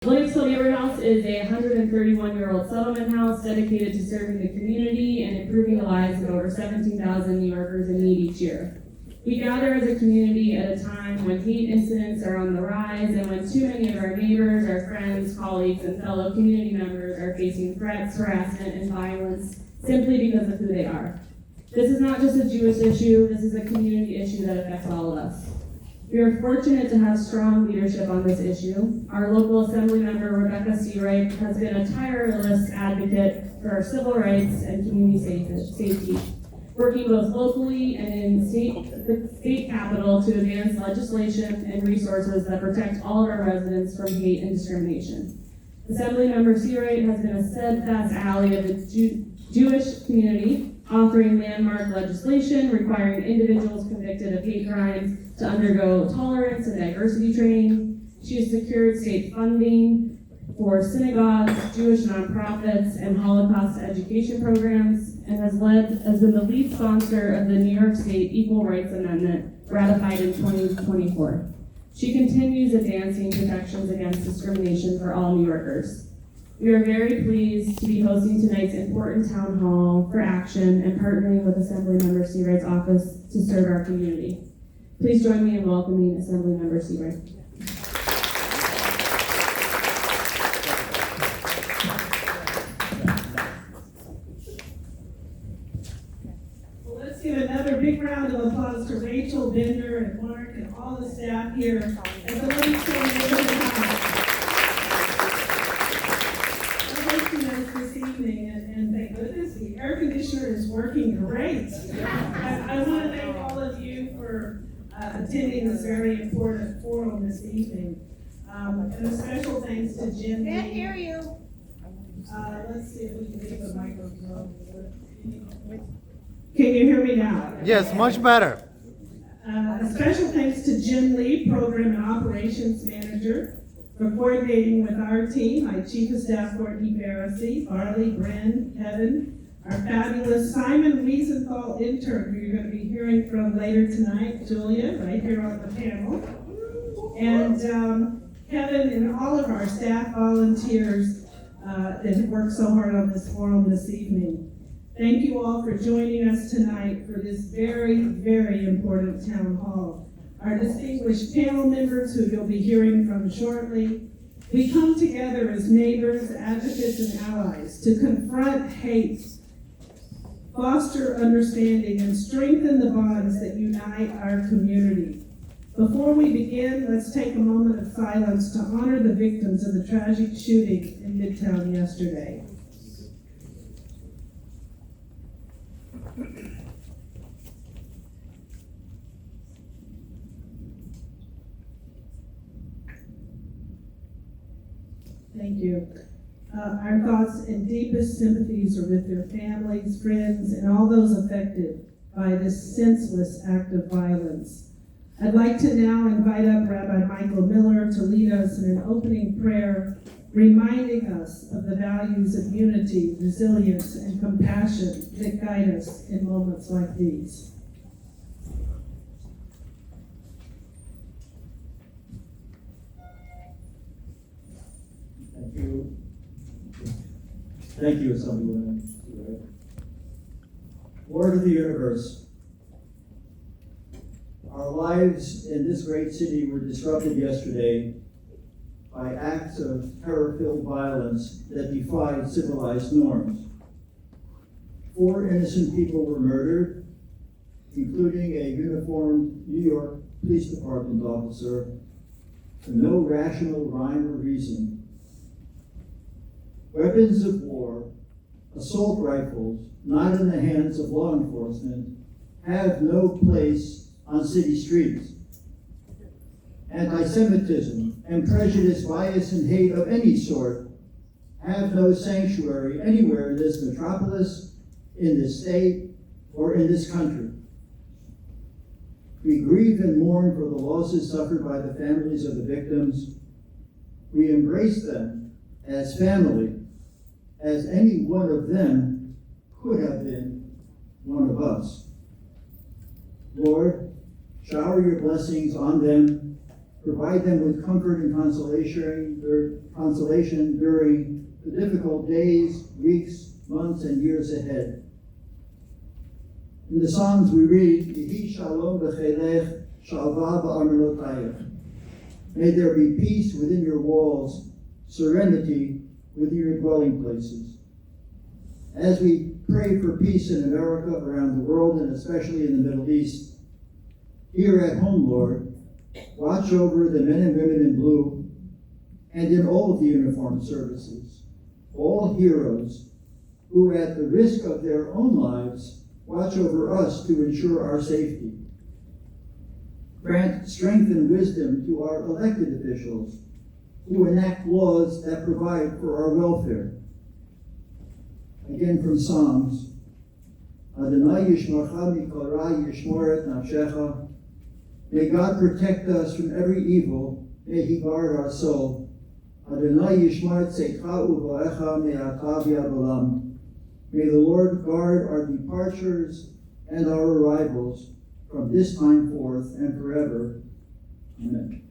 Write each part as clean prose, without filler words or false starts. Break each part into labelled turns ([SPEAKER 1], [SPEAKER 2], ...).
[SPEAKER 1] Williamsville Neighborhood House is a 131-year-old settlement house dedicated to serving the community and improving the lives of over 17,000 New Yorkers in need each year. We gather as a community at a time when hate incidents are on the rise and when too many of our neighbors, our friends, colleagues, and fellow community members are facing threats, harassment, and violence simply because of who they are. This is not just a Jewish issue, this is a community issue that affects all of us. We are fortunate to have strong leadership on this issue. Our local assembly member, Rebecca Seawright, has been a tireless advocate for our civil rights and community safety, working both locally and in the state capitol to advance legislation and resources that protect all of our residents from hate and discrimination. Assemblymember Seawright has been a steadfast ally of the Jewish community, authoring landmark legislation requiring individuals convicted of hate crimes to undergo tolerance and diversity training. She has secured state funding for synagogues, Jewish nonprofits, and Holocaust education programs, and has been the lead sponsor of the New York State Equal Rights Amendment ratified in 2024. She continues advancing protections against discrimination for all New Yorkers. We are very pleased to be hosting tonight's important town hall for action and partnering with Assemblymember Seawright's office to serve our community. Please join me in welcoming Assemblymember Seawright.
[SPEAKER 2] Well, let's give another big round of applause to Rachel, Bender, and Mark, and all the staff here at the Williamsville Neighborhood House. This evening, and thank goodness the air conditioner is working great. I want to thank all of you for attending this very important forum this evening. And a special thanks to Jim.
[SPEAKER 3] Can't hear you.
[SPEAKER 2] Let's see if we can get the microphone. Can you hear me now?
[SPEAKER 4] Yes, much better.
[SPEAKER 2] A special thanks to Jim Lee, Program and Operations Manager, for coordinating with our team, my Chief of Staff, Courtney Barrissey, Barley, Bren, Kevin, our fabulous Simon Wiesenthal intern, who you're going to be hearing from later tonight, Julia, right here on the panel, and Kevin and all of our staff volunteers that worked so hard on this forum this evening. Thank you all for joining us tonight for this very, very important town hall. Our distinguished panel members, who you'll be hearing from shortly, we come together as neighbors, advocates, and allies to confront hate, foster understanding, and strengthen the bonds that unite our community. Before we begin, let's take a moment of silence to honor the victims of the tragic shooting in Midtown yesterday. Thank you. Our thoughts and deepest sympathies are with their families, friends, and all those affected by this senseless act of violence. I'd like to now invite up Rabbi Michael Miller to lead us in an opening prayer, reminding us of the values of unity, resilience, and compassion that guide us in moments like these.
[SPEAKER 5] Thank you. Thank you, Assemblywoman. Lord of the universe, our lives in this great city were disrupted yesterday by acts of terror-filled violence that defied civilized norms. 4 innocent people were murdered, including a uniformed New York Police Department officer, for no rational rhyme or reason. Weapons of war, assault rifles, not in the hands of law enforcement, have no place on city streets. Anti-Semitism and prejudice, bias, and hate of any sort have no sanctuary anywhere in this metropolis, in this state, or in this country. We grieve and mourn for the losses suffered by the families of the victims. We embrace them as family, as any one of them could have been one of us. Lord, shower your blessings on them Provide them with comfort and consolation during the difficult days, weeks, months, and years ahead. In the Psalms we read, Yehi shalom b'chelech, shalva b'armenotayach. May there be peace within your walls, serenity within your dwelling places. As we pray for peace in America, around the world, and especially in the Middle East, here at home, Lord, watch over the men and women in blue and in all of the uniformed services, all heroes who, at the risk of their own lives, watch over us to ensure our safety. Grant strength and wisdom to our elected officials who enact laws that provide for our welfare. Again from Psalms, Adonai yishmarcha mikol ra yishmor et nafshecha. May God protect us from every evil. May He guard our soul. Adonai yishmar tzeitcha uvoecha me'ata v'ad olam. May the Lord guard our departures and our arrivals from this time forth and forever. Amen.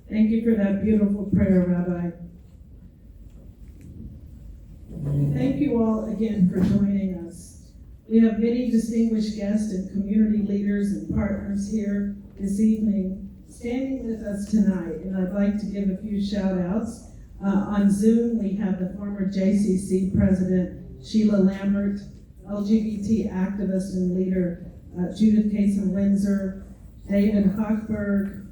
[SPEAKER 2] Thank you for that beautiful prayer, Rabbi. Thank you all again for joining us. We have many distinguished guests and community leaders and partners here this evening standing with us tonight, and I'd like to give a few shout outs. On Zoom, we have the former JCC president, Sheila Lambert, LGBT activist and leader, Judith Kaysen-Windsor, David Hochberg.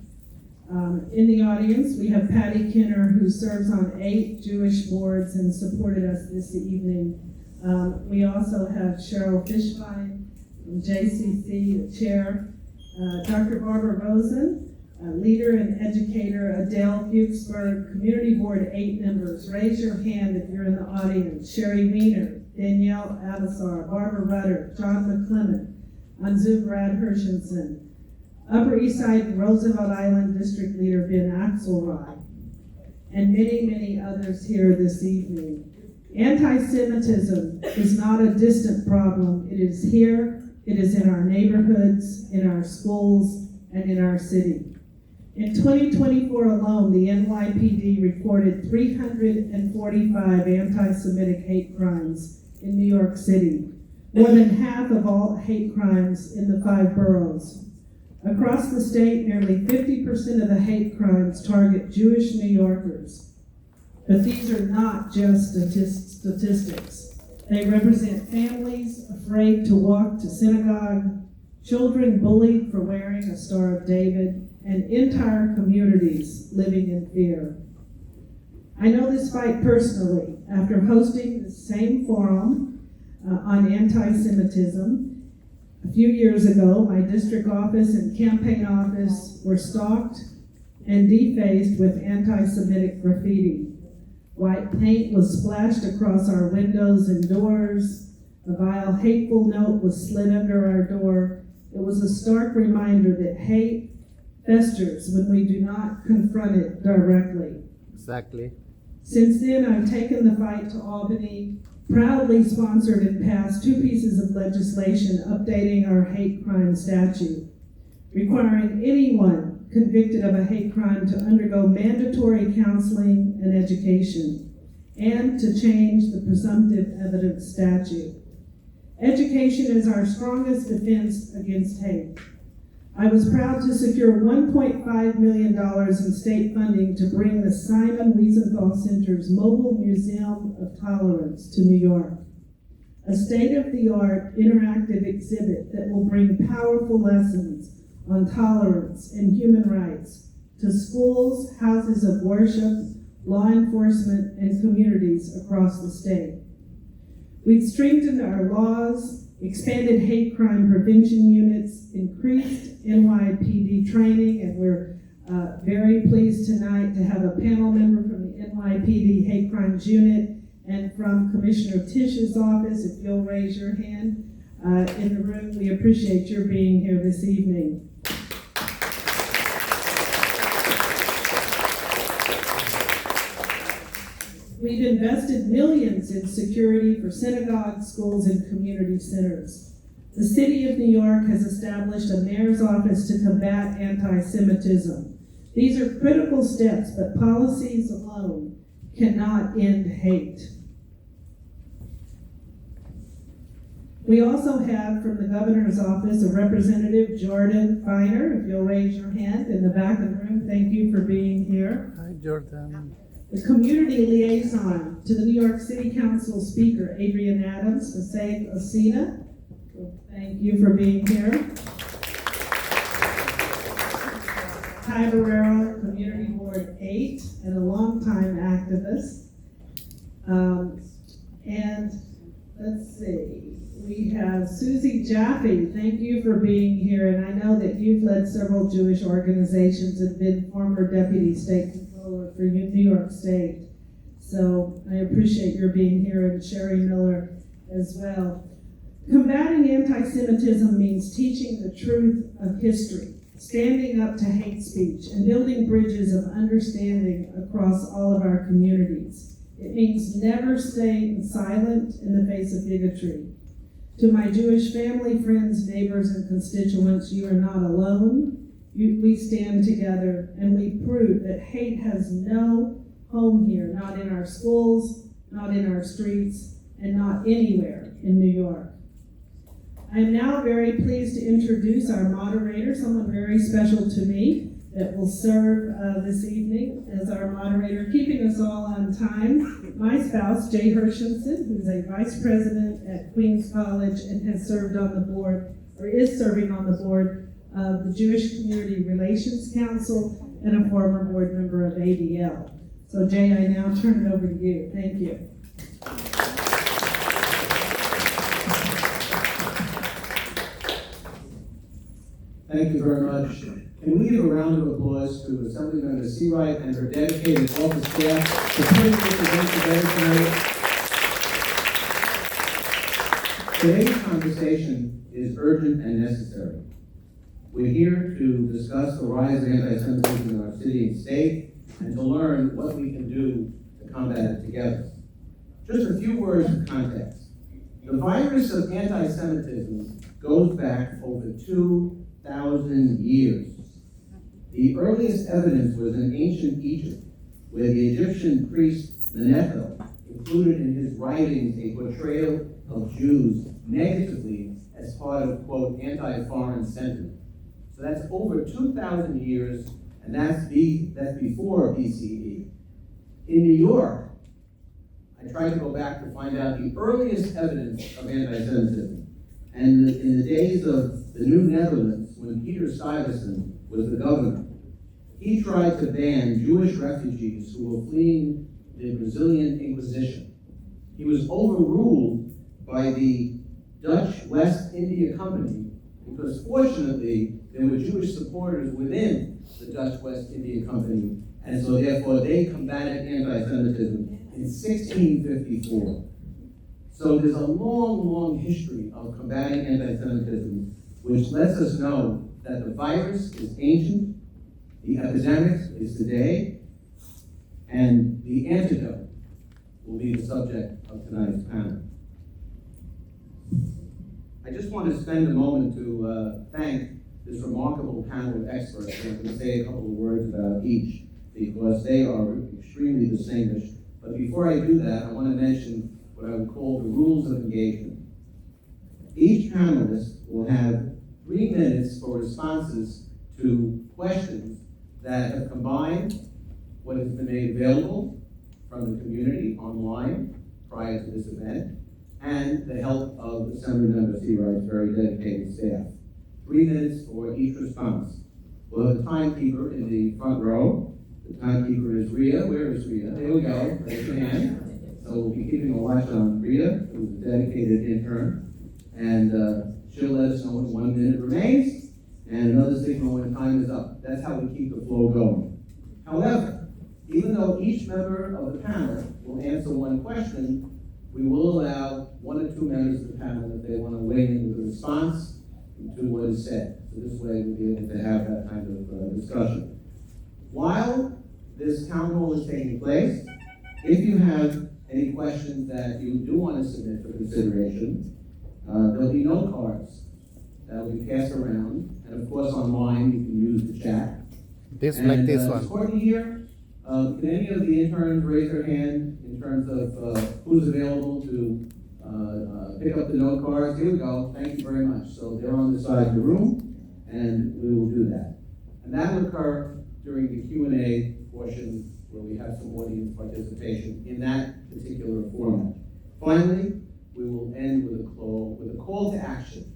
[SPEAKER 2] In the audience, we have Patty Kinner, who serves on 8 Jewish boards and supported us this evening. We also have Cheryl Fishbein from JCC, the chair, Dr. Barbara Rosen, leader and educator, Adele Fuchsberg, Community Board 8 members. Raise your hand if you're in the audience. Sherry Wiener, Danielle Avasar, Barbara Rudder, John McClement, on Zoom, Brad Hershenson, Upper East Side Roosevelt Island District Leader Ben Axelrod, and many, many others here this evening. Anti-Semitism is not a distant problem. It is here, it is in our neighborhoods, in our schools, and in our city. In 2024 alone, the NYPD reported 345 anti-Semitic hate crimes in New York City, more than half of all hate crimes in the 5 boroughs. Across the state, nearly 50% of the hate crimes target Jewish New Yorkers. But these are not just statistics. They represent families afraid to walk to synagogue, children bullied for wearing a Star of David, and entire communities living in fear. I know this fight personally after hosting the same forum on anti-Semitism. A few years ago, my district office and campaign office were stalked and defaced with anti-Semitic graffiti. White paint was splashed across our windows and doors. A vile, hateful note was slid under our door. It was a stark reminder that hate festers when we do not confront it directly.
[SPEAKER 3] Exactly.
[SPEAKER 2] Since then, I've taken the fight to Albany, proudly sponsored and passed 2 pieces of legislation updating our hate crime statute, requiring anyone convicted of a hate crime to undergo mandatory counseling and education, and to change the presumptive evidence statute. Education is our strongest defense against hate. I was proud to secure $1.5 million in state funding to bring the Simon Wiesenthal Center's Mobile Museum of Tolerance to New York, a state-of-the-art interactive exhibit that will bring powerful lessons on tolerance and human rights to schools, houses of worship, law enforcement, and communities across the state. We've strengthened our laws, expanded hate crime prevention units, increased NYPD training, and we're very pleased tonight to have a panel member from the NYPD Hate Crimes Unit and from Commissioner Tisch's office. If you'll raise your hand in the room, we appreciate your being here this evening. We've invested millions in security for synagogues, schools, and community centers. The City of New York has established a mayor's office to combat anti-Semitism. These are critical steps, but policies alone cannot end hate. We also have from the governor's office a representative, Jordan Feiner. If you'll raise your hand in the back of the room, thank you for being here.
[SPEAKER 3] Hi, Jordan.
[SPEAKER 2] The community liaison to the New York City Council Speaker, Adrian Adams, Passaic Osina. Thank you for being here. Ty Barrera, Community Board 8, and a longtime activist. And let's see, we have Susie Jaffe. Thank you for being here. And I know that you've led several Jewish organizations and been former Deputy State Controller for New York State. So I appreciate your being here, and Sherry Miller as well. Combating anti-Semitism means teaching the truth of history, standing up to hate speech, and building bridges of understanding across all of our communities. It means never staying silent in the face of bigotry. To my Jewish family, friends, neighbors, and constituents, you are not alone. We stand together, and we prove that hate has no home here, not in our schools, not in our streets, and not anywhere in New York. I am now very pleased to introduce our moderator, someone very special to me that will serve this evening as our moderator, keeping us all on time. My spouse, Jay Hershenson, who's a vice president at Queens College and has served on the board, or is serving on the board of the Jewish Community Relations Council and a former board member of ADL. So Jay, I now turn it over to you. Thank you.
[SPEAKER 4] Thank you very much. Can we give a round of applause to Assemblymember Seawright and her dedicated office staff for putting this event together tonight? Today's conversation is urgent and necessary. We're here to discuss the rise of anti-Semitism in our city and state, and to learn what we can do to combat it together. Just a few words of context. The virus of anti-Semitism goes back over 2,000 years. The earliest evidence was in ancient Egypt, where the Egyptian priest Manetho included in his writings a portrayal of Jews negatively as part of, quote, anti-foreign sentiment. So that's over 2,000 years, and that's before BCE. In New York, I tried to go back to find out the earliest evidence of anti-Semitism. And in the days of the New Netherlands, when Peter Stuyvesant was the governor, he tried to ban Jewish refugees who were fleeing the Brazilian Inquisition. He was overruled by the Dutch West India Company because, fortunately, there were Jewish supporters within the Dutch West India Company, and so therefore they combated anti-Semitism in 1654. So there's a long, long history of combating anti-Semitism, which lets us know that the virus is ancient, the epidemic is today, and the antidote will be the subject of tonight's panel. I just want to spend a moment to thank this remarkable panel of experts, and I'm going to say a couple of words about each, because they are extremely distinguished. But before I do that, I want to mention what I would call the rules of engagement. Each panelist will have 3 minutes for responses to questions that have combined what has been made available from the community online prior to this event and the help of Assemblymember Seawright's very dedicated staff. 3 minutes for each response. We'll have a timekeeper in the front row. The timekeeper is Rhea. Where is Rhea? There we go. Raise your hand. So we'll be keeping a watch on Rhea, who's a dedicated intern. And she'll let us know when 1 minute remains, and another signal when time is up. That's how we keep the flow going. However, even though each member of the panel will answer one question, we will allow 1 or 2 members of the panel if they want to weigh in with a response to what is said. So this way we'll be able to have that kind of discussion. While this town hall is taking place, if you have any questions that you do want to submit for consideration, there'll be note cards that will be passed around, and of course online you can use the chat.
[SPEAKER 3] This
[SPEAKER 4] And,
[SPEAKER 3] like this
[SPEAKER 4] Is
[SPEAKER 3] one.
[SPEAKER 4] Courtney here? Can any of the interns raise their hand in terms of who's available to pick up the note cards? Here we go. Thank you very much. So they're on the side of the room, and we will do that. And that will occur during the Q&A portion where we have some audience participation in that particular format. Finally, we will end with a call to action.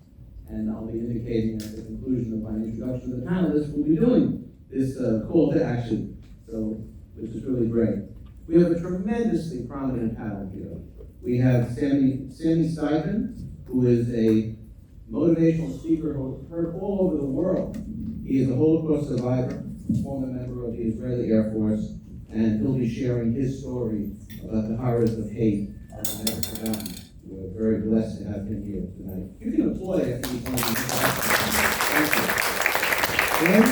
[SPEAKER 4] And I'll be indicating at the conclusion of my introduction to the panelists, we'll be doing this call to action, so, which is really great. We have a tremendously prominent panel here. We have Sammy Stipend, who is a motivational speaker heard all over the world. He is a Holocaust survivor, former member of the Israeli Air Force, and he'll be sharing his story about the horrors of hate that I've never forgotten. We're very blessed to have him here tonight. You can applaud after you come to Thank you. Then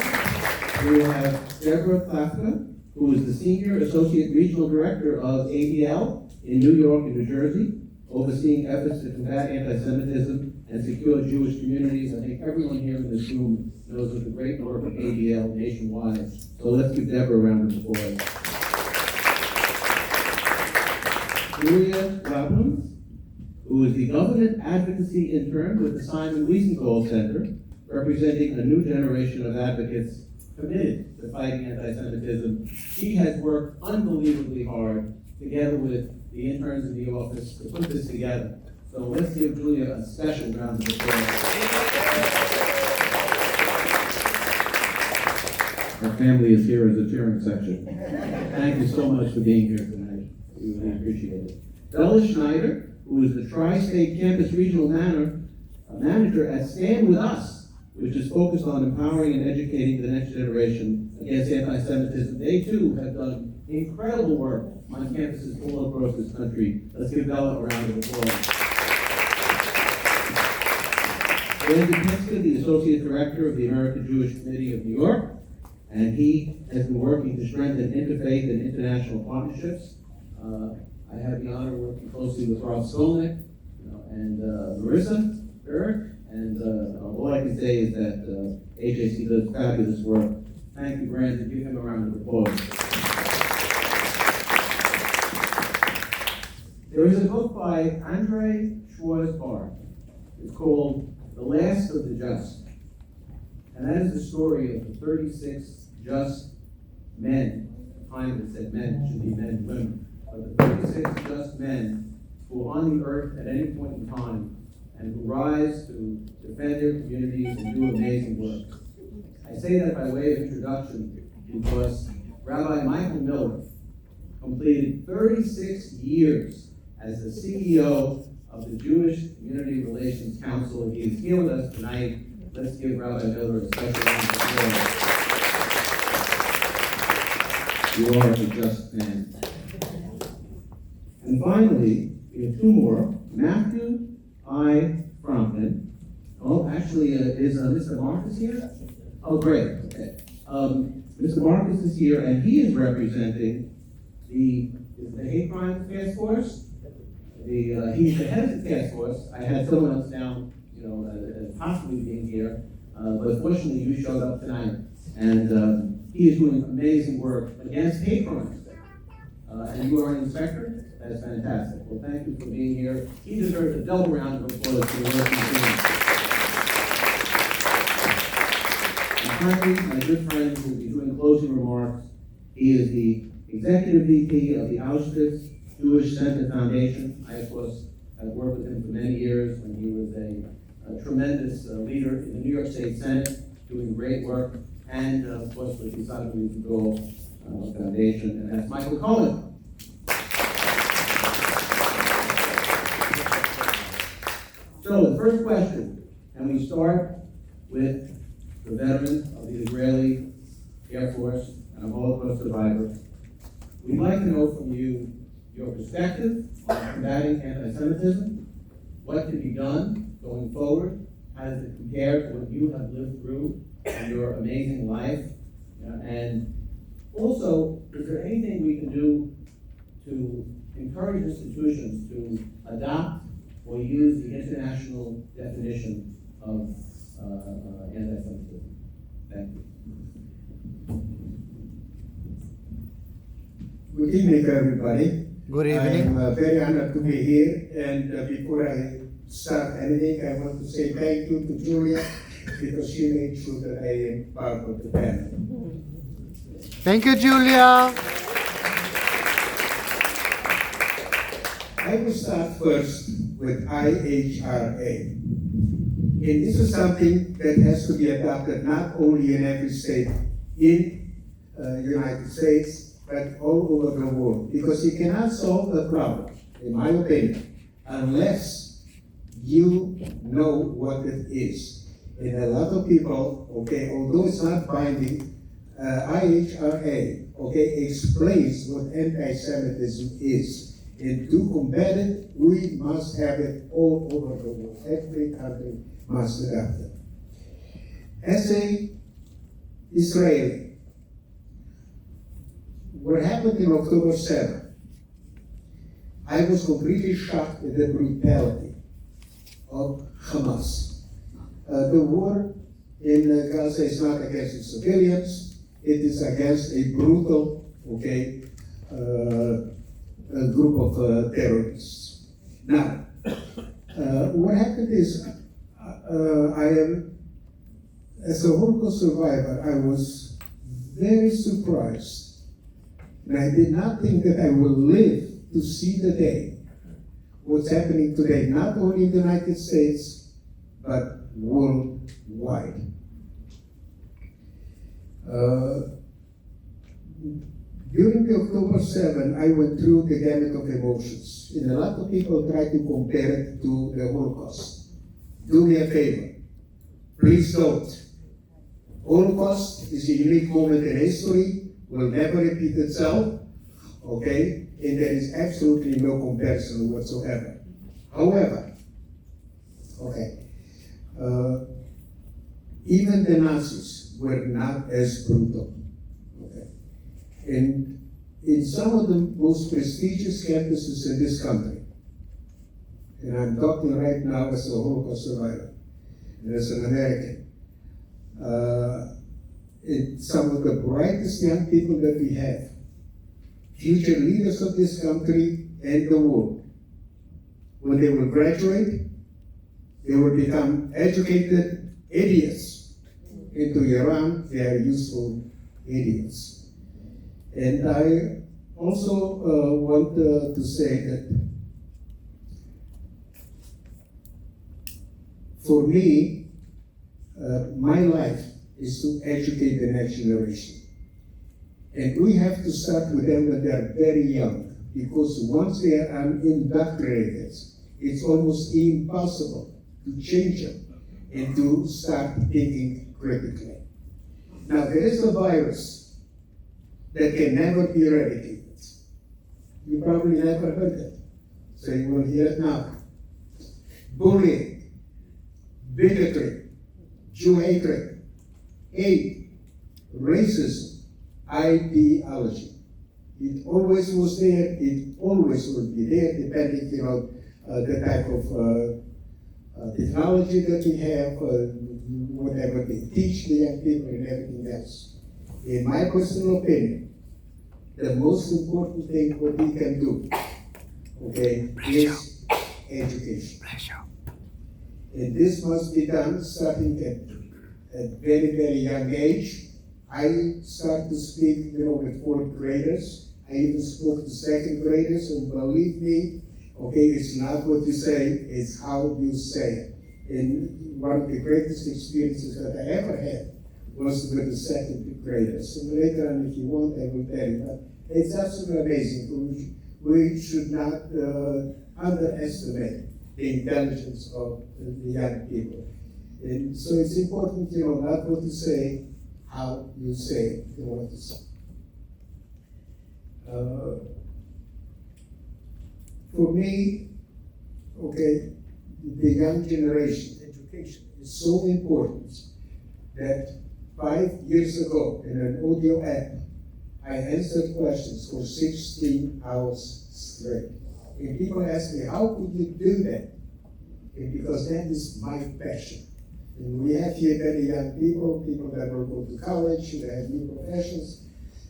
[SPEAKER 4] we will have Deborah Klafka, who is the Senior Associate Regional Director of ADL in New York and New Jersey, overseeing efforts to combat anti-Semitism and secure Jewish communities. I think everyone here in this room knows of the great work of ADL nationwide. So let's give Deborah a round of applause. Julia Robbins, who is the Government Advocacy Intern with the Simon Wiesenthal Center, representing a new generation of advocates committed to fighting anti-Semitism. She has worked unbelievably hard together with the interns in the office to put this together. So let's give Julia a special round of applause. Our family is here as a cheering section. Thank you so much for being here tonight. We really appreciate it. Bella Schneider, who is the Tri-State Campus Regional Manager at Stand With Us, which is focused on empowering and educating the next generation against anti-Semitism. They too have done incredible work on campuses all across this country. Let's give Bella a round of applause. Randy Pinska, the Associate Director of the American Jewish Committee of New York, and he has been working to strengthen interfaith and international partnerships. I have the honor of working closely with Rob Skolnick and Marissa Berg, and all I can say is that AJC does fabulous work. Thank you, Brandon. Give him a round of applause. There is a book by Andre Schwartzbart. It's called The Last of the Just. And that is the story of the 36 just men. At the time it said men, it should be men and women. But the 36 just men who are on the earth at any point in time and who rise to defend their communities and do amazing work. I say that by way of introduction because Rabbi Michael Miller completed 36 years as the CEO of the Jewish Community Relations Council, and he is here with us tonight. Let's give Rabbi Miller a special round of applause. You are a just man. And finally, we have two more. Matthew I. Frampton. Oh, actually, is Mr. Marcus here? Oh, great. Okay. Mr. Marcus is here, and he is representing the hate crime task force. He's the head of the task force. I had someone else down, possibly being here, but fortunately you showed up tonight, and he is doing amazing work against hate crimes. And you are an inspector? That's fantastic. Well, thank you for being here. He deserves a double round of applause for the work he's doing. And finally, my good friend who will be doing closing remarks, he is the Executive VP of the Auschwitz Jewish Center Foundation. I, of course, have worked with him for many years when he was a tremendous leader in the New York State Senate, doing great work, and, of course, with the Simon Wiesenthal Foundation, and that's Michael Cohen. So, the first question, and we start with the veteran of the Israeli Air Force and a Holocaust survivor. We'd like to know from you your perspective on combating anti-Semitism, what can be done going forward, how does it compare to what you have lived through in your amazing life, and also, is there anything we can do to encourage institutions to adopt or use the international definition of anti-Semitism. Thank you.
[SPEAKER 3] Good evening, everybody.
[SPEAKER 6] Good evening.
[SPEAKER 3] I'm very honored to be here, and before I start anything, I want to say thank you to Julia because she made sure that I am part of the panel.
[SPEAKER 6] Thank you, Julia.
[SPEAKER 3] I will start first with IHRA. And this is something that has to be adopted not only in every state in the United States, but all over the world. Because you cannot solve a problem, in my opinion, unless you know what it is. And a lot of people, okay, although it's not binding, IHRA, okay, explains what anti-Semitism is. And to combat it, we must have it all over the world. Every country must adopt it. As a Israeli, what happened in October 7, I was completely shocked at the brutality of Hamas. The war in Gaza is not against the civilians, it is against a brutal, okay, a group of terrorists. Now, what happened is, I am, as a Holocaust survivor, I was very surprised. And I did not think that I will live to see the day, what's happening today, not only in the United States, but worldwide. During the October 7, I went through the gamut of emotions. And a lot of people try to compare it to the Holocaust. Do me a favor. Please don't. Holocaust is a unique moment in history, will never repeat itself, okay? And there is absolutely no comparison whatsoever. However, okay, even the Nazis were not as brutal. And in some of the most prestigious campuses in this country, and I'm talking right now as a Holocaust survivor, and as an American, some of the brightest young people that we have, future leaders of this country and the world, when they will graduate, they will become educated idiots. Into Iran, they are useful idiots. And I also want to say that for me, my life is to educate the next generation. And we have to start with them when they're very young, because once they are indoctrinated, it's almost impossible to change them and to start thinking critically. Now, there is a virus that can never be eradicated. You probably never heard it, so you will hear it now. Bullying, bigotry, Jew hatred, hate, racism, ideology. It always was there, it always will be there, depending, the type of technology that we have, whatever they teach the young people and everything else. In my personal opinion, the most important thing what we can do, okay, is education. And this must be done starting at a very, very young age. I start to speak, with fourth graders. I even spoke to second graders, and believe me, okay, it's not what you say, it's how you say it. And one of the greatest experiences that I ever had was with the second graders. And later on, if you want, I will tell you. But it's absolutely amazing. We should not underestimate the intelligence of the young people. And so it's important, not what to say, how you say what to say. For me, okay, the young generation, education is so important that 5 years ago in an audio app, I answered questions for 16 hours straight. And people ask me, how could you do that? And because that is my passion. And we have here very young people, people that will go to college, they have new professions.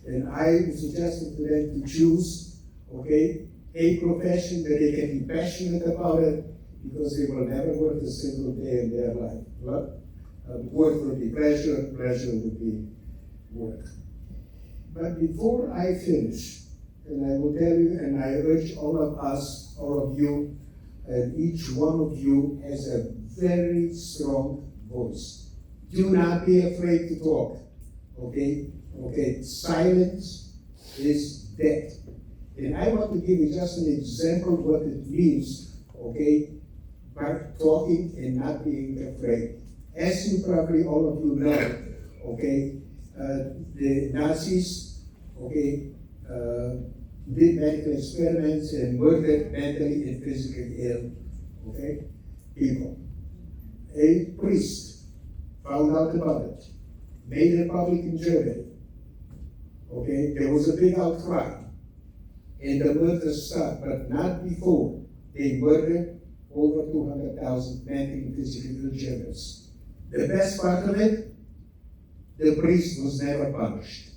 [SPEAKER 3] And I suggested to them to choose, okay, a profession that they can be passionate about it, because they will never work a single day in their life. But work will be pleasure, pleasure will be work. But before I finish, and I will tell you, and I urge all of us, all of you, and each one of you has a very strong voice. Do not be afraid to talk, okay? Okay, silence is death. And I want to give you just an example of what it means, okay, by talking and not being afraid. As you probably all of you know, okay, the Nazis, okay, did medical experiments and murdered mentally and physically ill, okay, people. A priest found out about it, made it public in Germany. Okay, there was a big outcry, and the murder stopped, but not before they murdered over 200,000 mentally and physically ill Germans. The best part of it, the priest was never punished.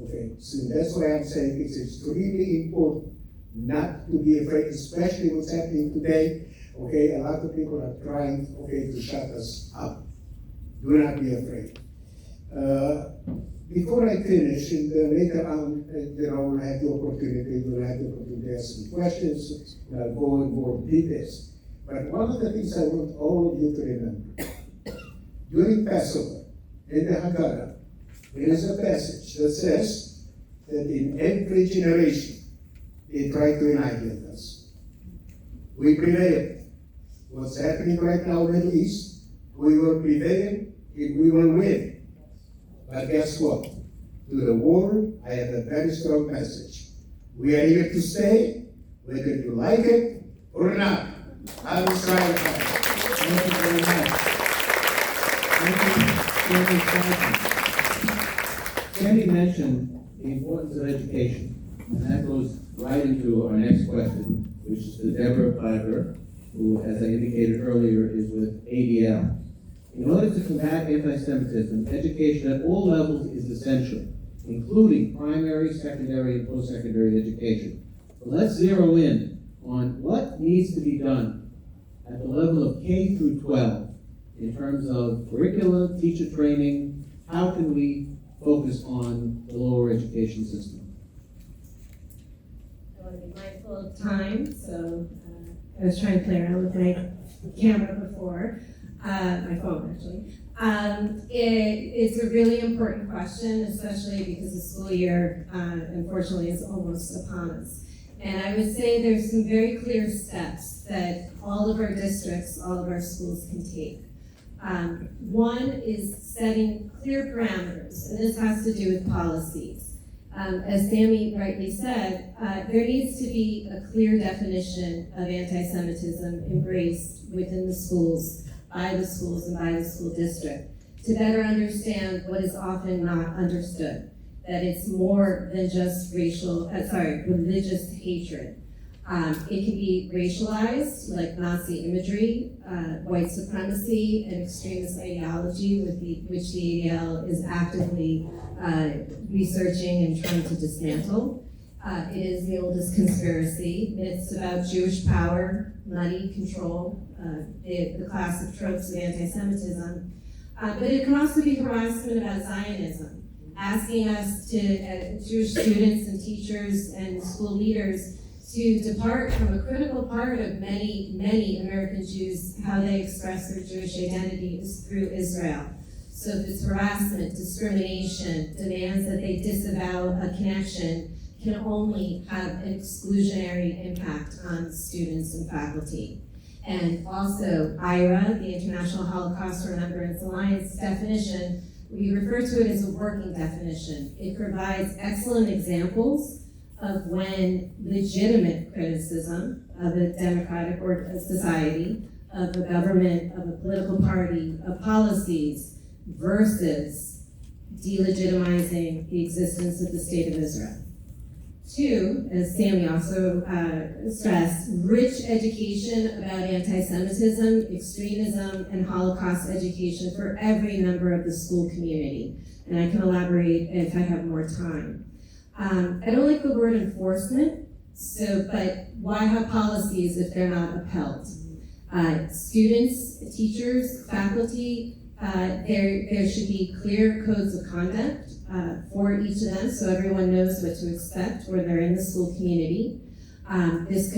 [SPEAKER 3] Okay, so that's why I'm saying it's extremely important not to be afraid, especially what's happening today. Okay, a lot of people are trying, okay, to shut us up. Do not be afraid. Before I finish, and later on, we'll have the opportunity to ask some questions, and I'll go in more details. But one of the things I want all of you to remember, during Passover, in the Haggadah, there is a passage that says that in every generation, they try to annihilate us. We prevailed. What's happening right now in the Middle East, we will prevail and we will win. But guess what? To the world, I have a very strong message. We are here to stay, whether you like it or not. I will try it out. Thank you very much.
[SPEAKER 4] Sandy mentioned the importance of education, and that goes right into our next question, which is to Deborah Piper, who, as I indicated earlier, is with ADL. In order to combat anti-Semitism, education at all levels is essential, including primary, secondary, and post-secondary education. So let's zero in on what needs to be done at the level of K through 12 in terms of curricula, teacher training. How can we focus on the lower education system?
[SPEAKER 7] I want to be mindful of time, so I was trying to play around with my camera before, my phone actually. It's a really important question, especially because the school year, unfortunately, is almost upon us. And I would say there's some very clear steps that all of our districts, all of our schools can take. One is setting clear parameters, and this has to do with policies. As Sammy rightly said, there needs to be a clear definition of anti-Semitism embraced within the schools, by the schools, and by the school district, to better understand what is often not understood, that it's more than just religious hatred. It can be racialized, like Nazi imagery, white supremacy, and extremist ideology, which the ADL is actively researching and trying to dismantle. It is the oldest conspiracy. Myths about Jewish power, money, control, the classic tropes of anti-Semitism. But it can also be harassment about Zionism, asking us to, Jewish students and teachers and school leaders, to depart from a critical part of many, many American Jews, how they express their Jewish identity is through Israel. So if it's harassment, discrimination, demands that they disavow a connection, can only have an exclusionary impact on students and faculty. And also, IRA, the International Holocaust Remembrance Alliance definition, we refer to it as a working definition. It provides excellent examples of when legitimate criticism of a democratic or a society, of a government, of a political party, of policies, versus delegitimizing the existence of the state of Israel. Two, as Sammy also stressed, rich education about anti-Semitism, extremism, and Holocaust education for every member of the school community. And I can elaborate if I have more time. I don't like the word enforcement, but why have policies if they're not upheld? Students, teachers, faculty, there should be clear codes of conduct for each of them so everyone knows what to expect when they're in the school community. This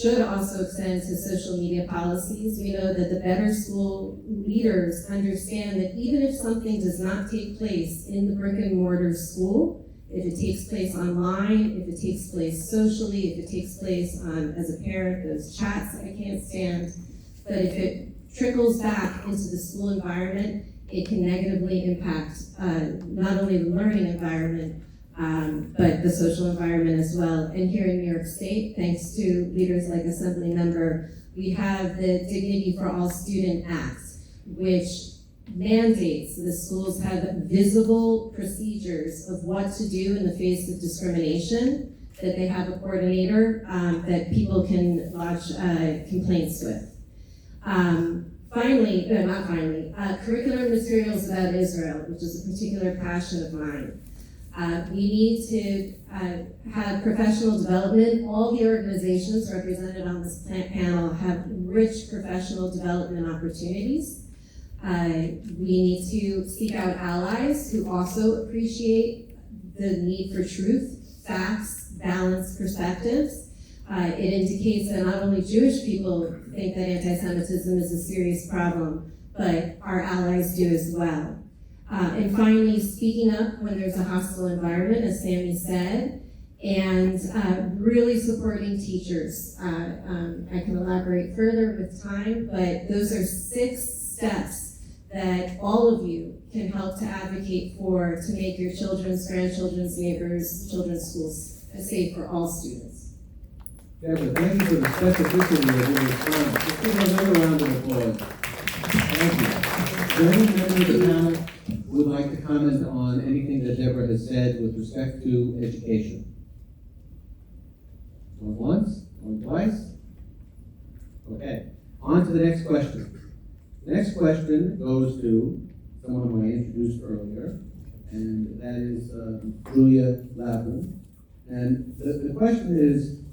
[SPEAKER 7] should also extend to social media policies. We know that the better school leaders understand that even if something does not take place in the brick and mortar school, if it takes place online, if it takes place socially, if it takes place as a parent, those chats I can't stand, but if it trickles back into the school environment, it can negatively impact not only the learning environment, but the social environment as well. And here in New York State, thanks to leaders like Assembly Member, we have the Dignity for All Student Act, which mandates the schools have visible procedures of what to do in the face of discrimination, that they have a coordinator that people can lodge complaints with. Curricular materials about Israel, which is a particular passion of mine. We need to have professional development. All the organizations represented on this panel have rich professional development opportunities. We need to seek out allies who also appreciate the need for truth, facts, balanced perspectives. It indicates that not only Jewish people think that anti-Semitism is a serious problem, but our allies do as well. And finally, speaking up when there's a hostile environment, as Sammy said, and really supporting teachers. I can elaborate further with time, but those are 6 steps that all of you can help to advocate for to make your children's, grandchildren's, neighbors, children's schools safe for all students.
[SPEAKER 4] Deborah, thank you for the specificity of your response. Let's give her another round of applause. Thank you. Is there any member of the panel who would like to comment on anything that Deborah has said with respect to education? Going once? Going twice? Okay. On to the next question. The next question goes to someone who I introduced earlier, and that is Julia Lavin. And the question is,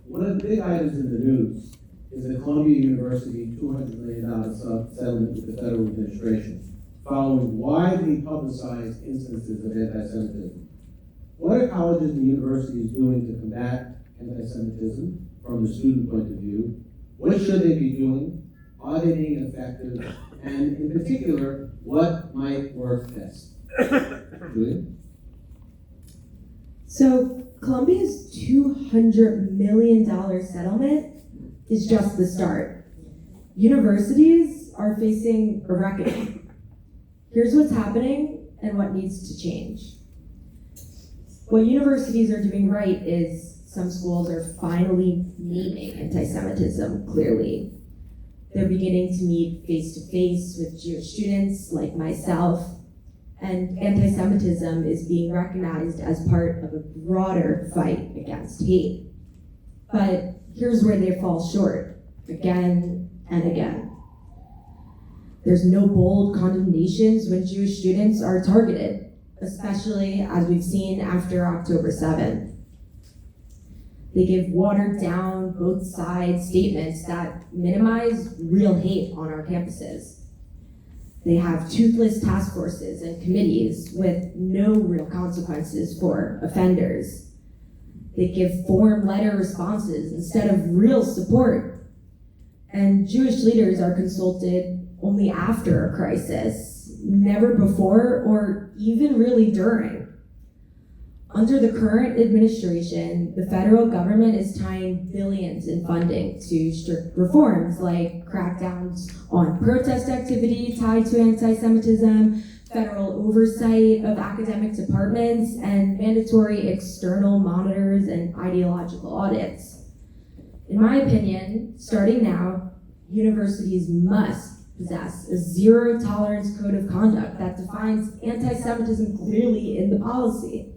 [SPEAKER 4] one of the big items in the news is the Columbia University $200 million settlement with the federal administration, following widely publicized instances of anti-Semitism. What are colleges and universities doing to combat anti-Semitism from the student point of view? What should they be doing? Are they being effective? And in particular, what might work best? Julia?
[SPEAKER 8] So Columbia's $200 million settlement is just the start. Universities are facing a reckoning. Here's what's happening and what needs to change. What universities are doing right is some schools are finally naming anti-Semitism clearly. They're beginning to meet face-to-face with Jewish students like myself, and anti-Semitism is being recognized as part of a broader fight against hate. But here's where they fall short, again and again. There's no bold condemnations when Jewish students are targeted, especially as we've seen after October 7th. They give watered down, both sides statements that minimize real hate on our campuses. They have toothless task forces and committees with no real consequences for offenders. They give form letter responses instead of real support. And Jewish leaders are consulted only after a crisis, never before or even really during. Under the current administration, the federal government is tying billions in funding to strict reforms like crackdowns on protest activity tied to anti-Semitism, federal oversight of academic departments, and mandatory external monitors and ideological audits. In my opinion, starting now, universities must possess a zero-tolerance code of conduct that defines anti-Semitism clearly in the policy.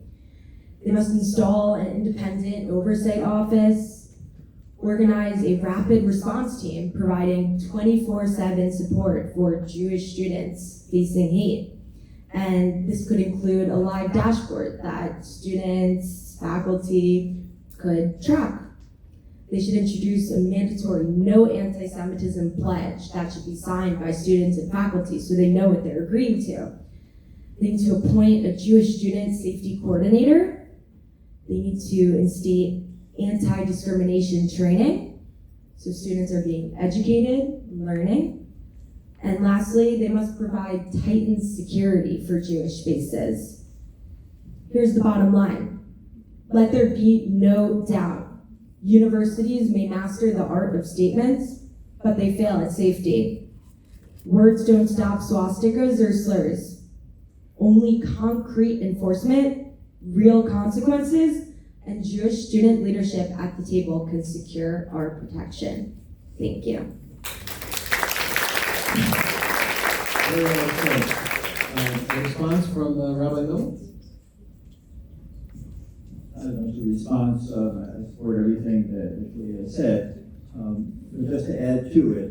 [SPEAKER 8] They must install an independent oversight office, organize a rapid response team providing 24/7 support for Jewish students facing hate. And this could include a live dashboard that students, faculty could track. They should introduce a mandatory no anti-Semitism pledge that should be signed by students and faculty so they know what they're agreeing to. They need to appoint a Jewish student safety coordinator. They need to instate anti-discrimination training so students are being educated, learning. And lastly, they must provide tightened security for Jewish spaces. Here's the bottom line. Let there be no doubt. Universities may master the art of statements, but they fail at safety. Words don't stop swastikas or slurs. Only concrete enforcement, real consequences, and Jewish student leadership at the table can secure our protection. Thank you.
[SPEAKER 4] Very well said. A response from Rabbi Miller?
[SPEAKER 5] As a response, I support everything that Julia said. But just to add to it,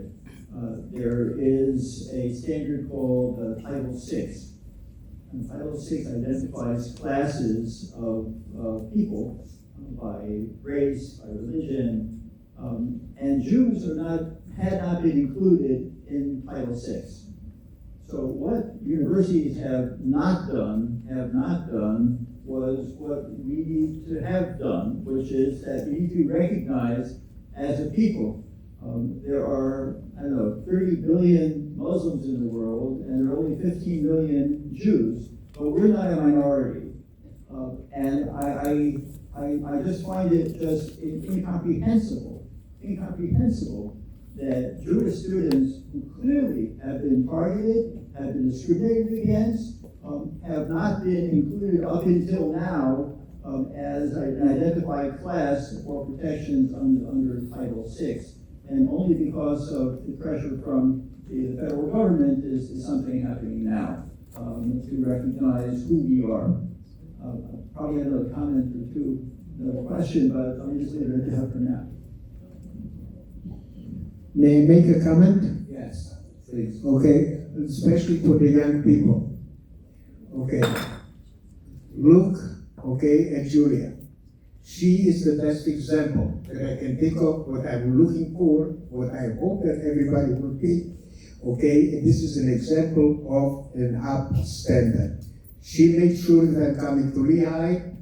[SPEAKER 5] there is a standard called Title VI. And Title VI identifies classes of people by race, by religion, and Jews had not been included in Title VI. So what universities have not done was what we need to have done, which is that we need to recognize as a people. There are, 30 billion Muslims in the world, and there are only 15 million Jews, but we're not a minority. And I just find it just incomprehensible that Jewish students who clearly have been targeted, have been discriminated against, have not been included up until now as an identified class for protections under Title VI. And only because of the pressure from the federal government is something happening now to recognize who we are. Probably another comment or two, another question, but I'll just leave it at for now.
[SPEAKER 3] May I make a comment?
[SPEAKER 4] Yes, please.
[SPEAKER 3] Okay, especially for the young people. Okay, look, at Julia. She is the best example that I can think of what I'm looking for, what I hope that everybody will be. And this is an example of an up standard. She made sure that I'm coming to Lehigh.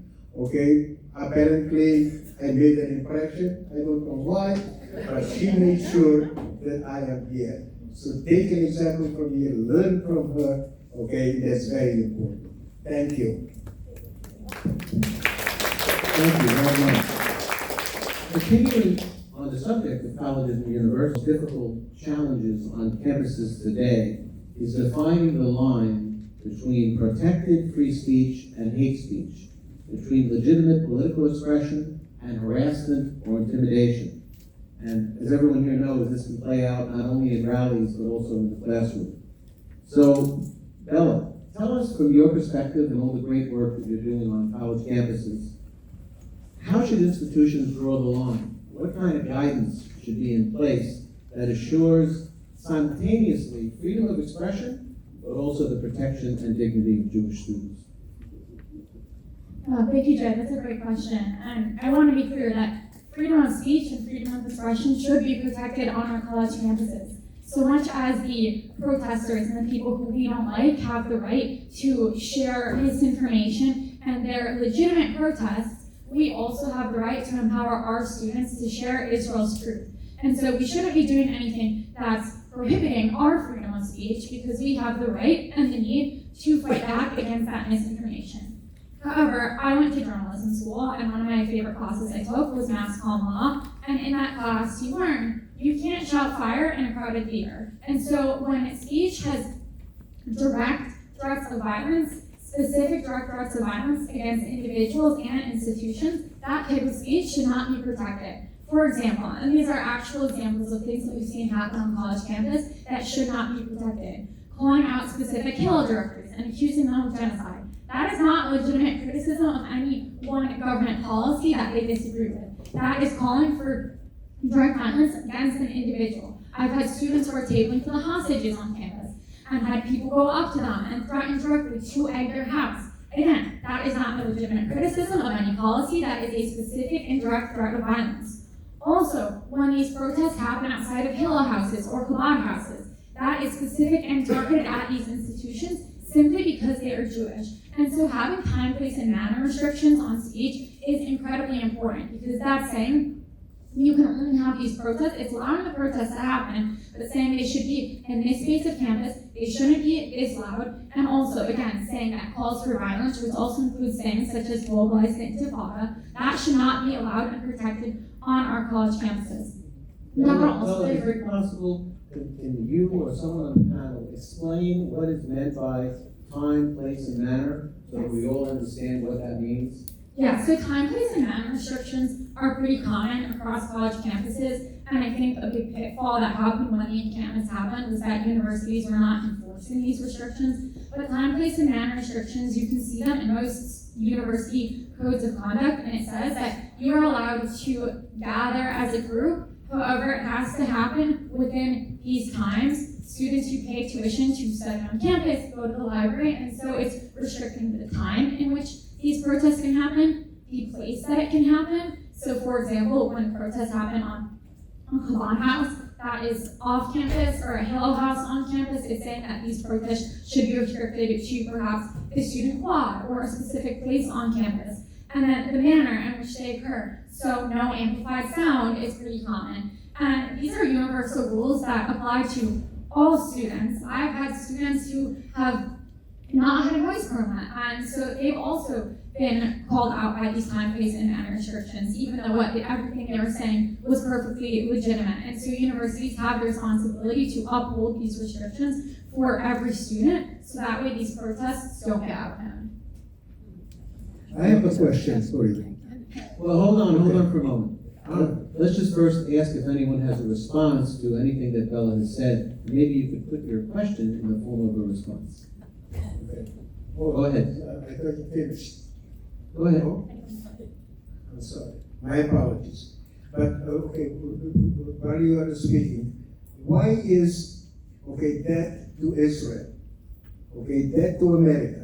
[SPEAKER 3] Apparently I made an impression. I don't know why, but she made sure that I am here. So take an example from here, learn from her. That's very important. Thank you.
[SPEAKER 4] Thank you very much. Continuing on the subject of colleges and universities, difficult challenges on campuses today is defining the line between protected free speech and hate speech, between legitimate political expression and harassment or intimidation. And as everyone here knows, this can play out not only in rallies, but also in the classroom. So, Bella, tell us from your perspective and all the great work that you're doing on college campuses, how should institutions draw the line? What kind of guidance should be in place that assures simultaneously freedom of expression, but also the protection and dignity of Jewish students?
[SPEAKER 9] Thank you, Jed. That's a great question. And I want to be clear that freedom of speech and freedom of expression should be protected on our college campuses. So much as the protesters and the people who we don't like have the right to share misinformation and their legitimate protests, we also have the right to empower our students to share Israel's truth. And so we shouldn't be doing anything that's prohibiting our freedom of speech because we have the right and the need to fight back against that misinformation. However, I went to journalism school, and one of my favorite classes I took was mass comm law, and in that class you learn you can't shout fire in a crowded theater. And so when speech has direct threats of violence, specific direct threats of violence against individuals and institutions, that type of speech should not be protected. For example, and these are actual examples of things that we've seen happen on college campus that should not be protected. Calling out specific Hillel directors and accusing them of genocide. That is not legitimate criticism of any one government policy that they disagree with. That is calling for direct violence against an individual. I've had students who are tabling for the hostages on campus and had people go up to them and threaten directly to egg their house. Again, that is not a legitimate criticism of any policy. That is a specific and direct threat of violence. Also, when these protests happen outside of Hillel houses or Chabad houses, that is specific and targeted at these institutions simply because they are Jewish. And so having time, place, and manner restrictions on speech is incredibly important, because that's saying you can only have these protests. It's allowing the protests to happen, but saying they should be in this space of campus, they shouldn't be this loud, and also, again, saying that calls for violence, which also includes things such as globalized intifada, that should not be allowed and protected on our college campuses.
[SPEAKER 4] Well, is it possible, can you or someone on the panel explain what is meant by time, place, and manner, so that we all understand what that means?
[SPEAKER 9] Yeah, so time, place, and manner restrictions are pretty common across college campuses, and I think a big pitfall that happened when the encampments happened was that universities were not enforcing these restrictions. But time, place, and manner restrictions, you can see them in most university codes of conduct, and it says that you are allowed to gather as a group. However, it has to happen within these times. Students who pay tuition to study on campus go to the library, and so it's restricting the time in which these protests can happen, the place that it can happen. So, for example, when protests happen on Chabad House, that is off campus, or a Hillel House on campus, it's saying that these protests should be restricted to perhaps the student quad or a specific place on campus. And then the manner in which they occur. So no amplified sound is pretty common. And these are universal rules that apply to all students. I've had students who have not had a voice permit, and so they've also been called out by these time, place, and manner restrictions, even though everything they were saying was perfectly legitimate. And so universities have the responsibility to uphold these restrictions for every student, so that way these protests don't get out of hand.
[SPEAKER 3] I have a question for you.
[SPEAKER 4] Well, hold on for a moment. Let's just first ask if anyone has a response to anything that Bella has said. Maybe you could put your question in the form of a response.
[SPEAKER 3] Okay.
[SPEAKER 4] Go ahead.
[SPEAKER 3] I thought you finished.
[SPEAKER 4] Go ahead.
[SPEAKER 3] No? I'm sorry. My apologies. But, okay, while you are speaking, why is, debt to Israel, debt to America,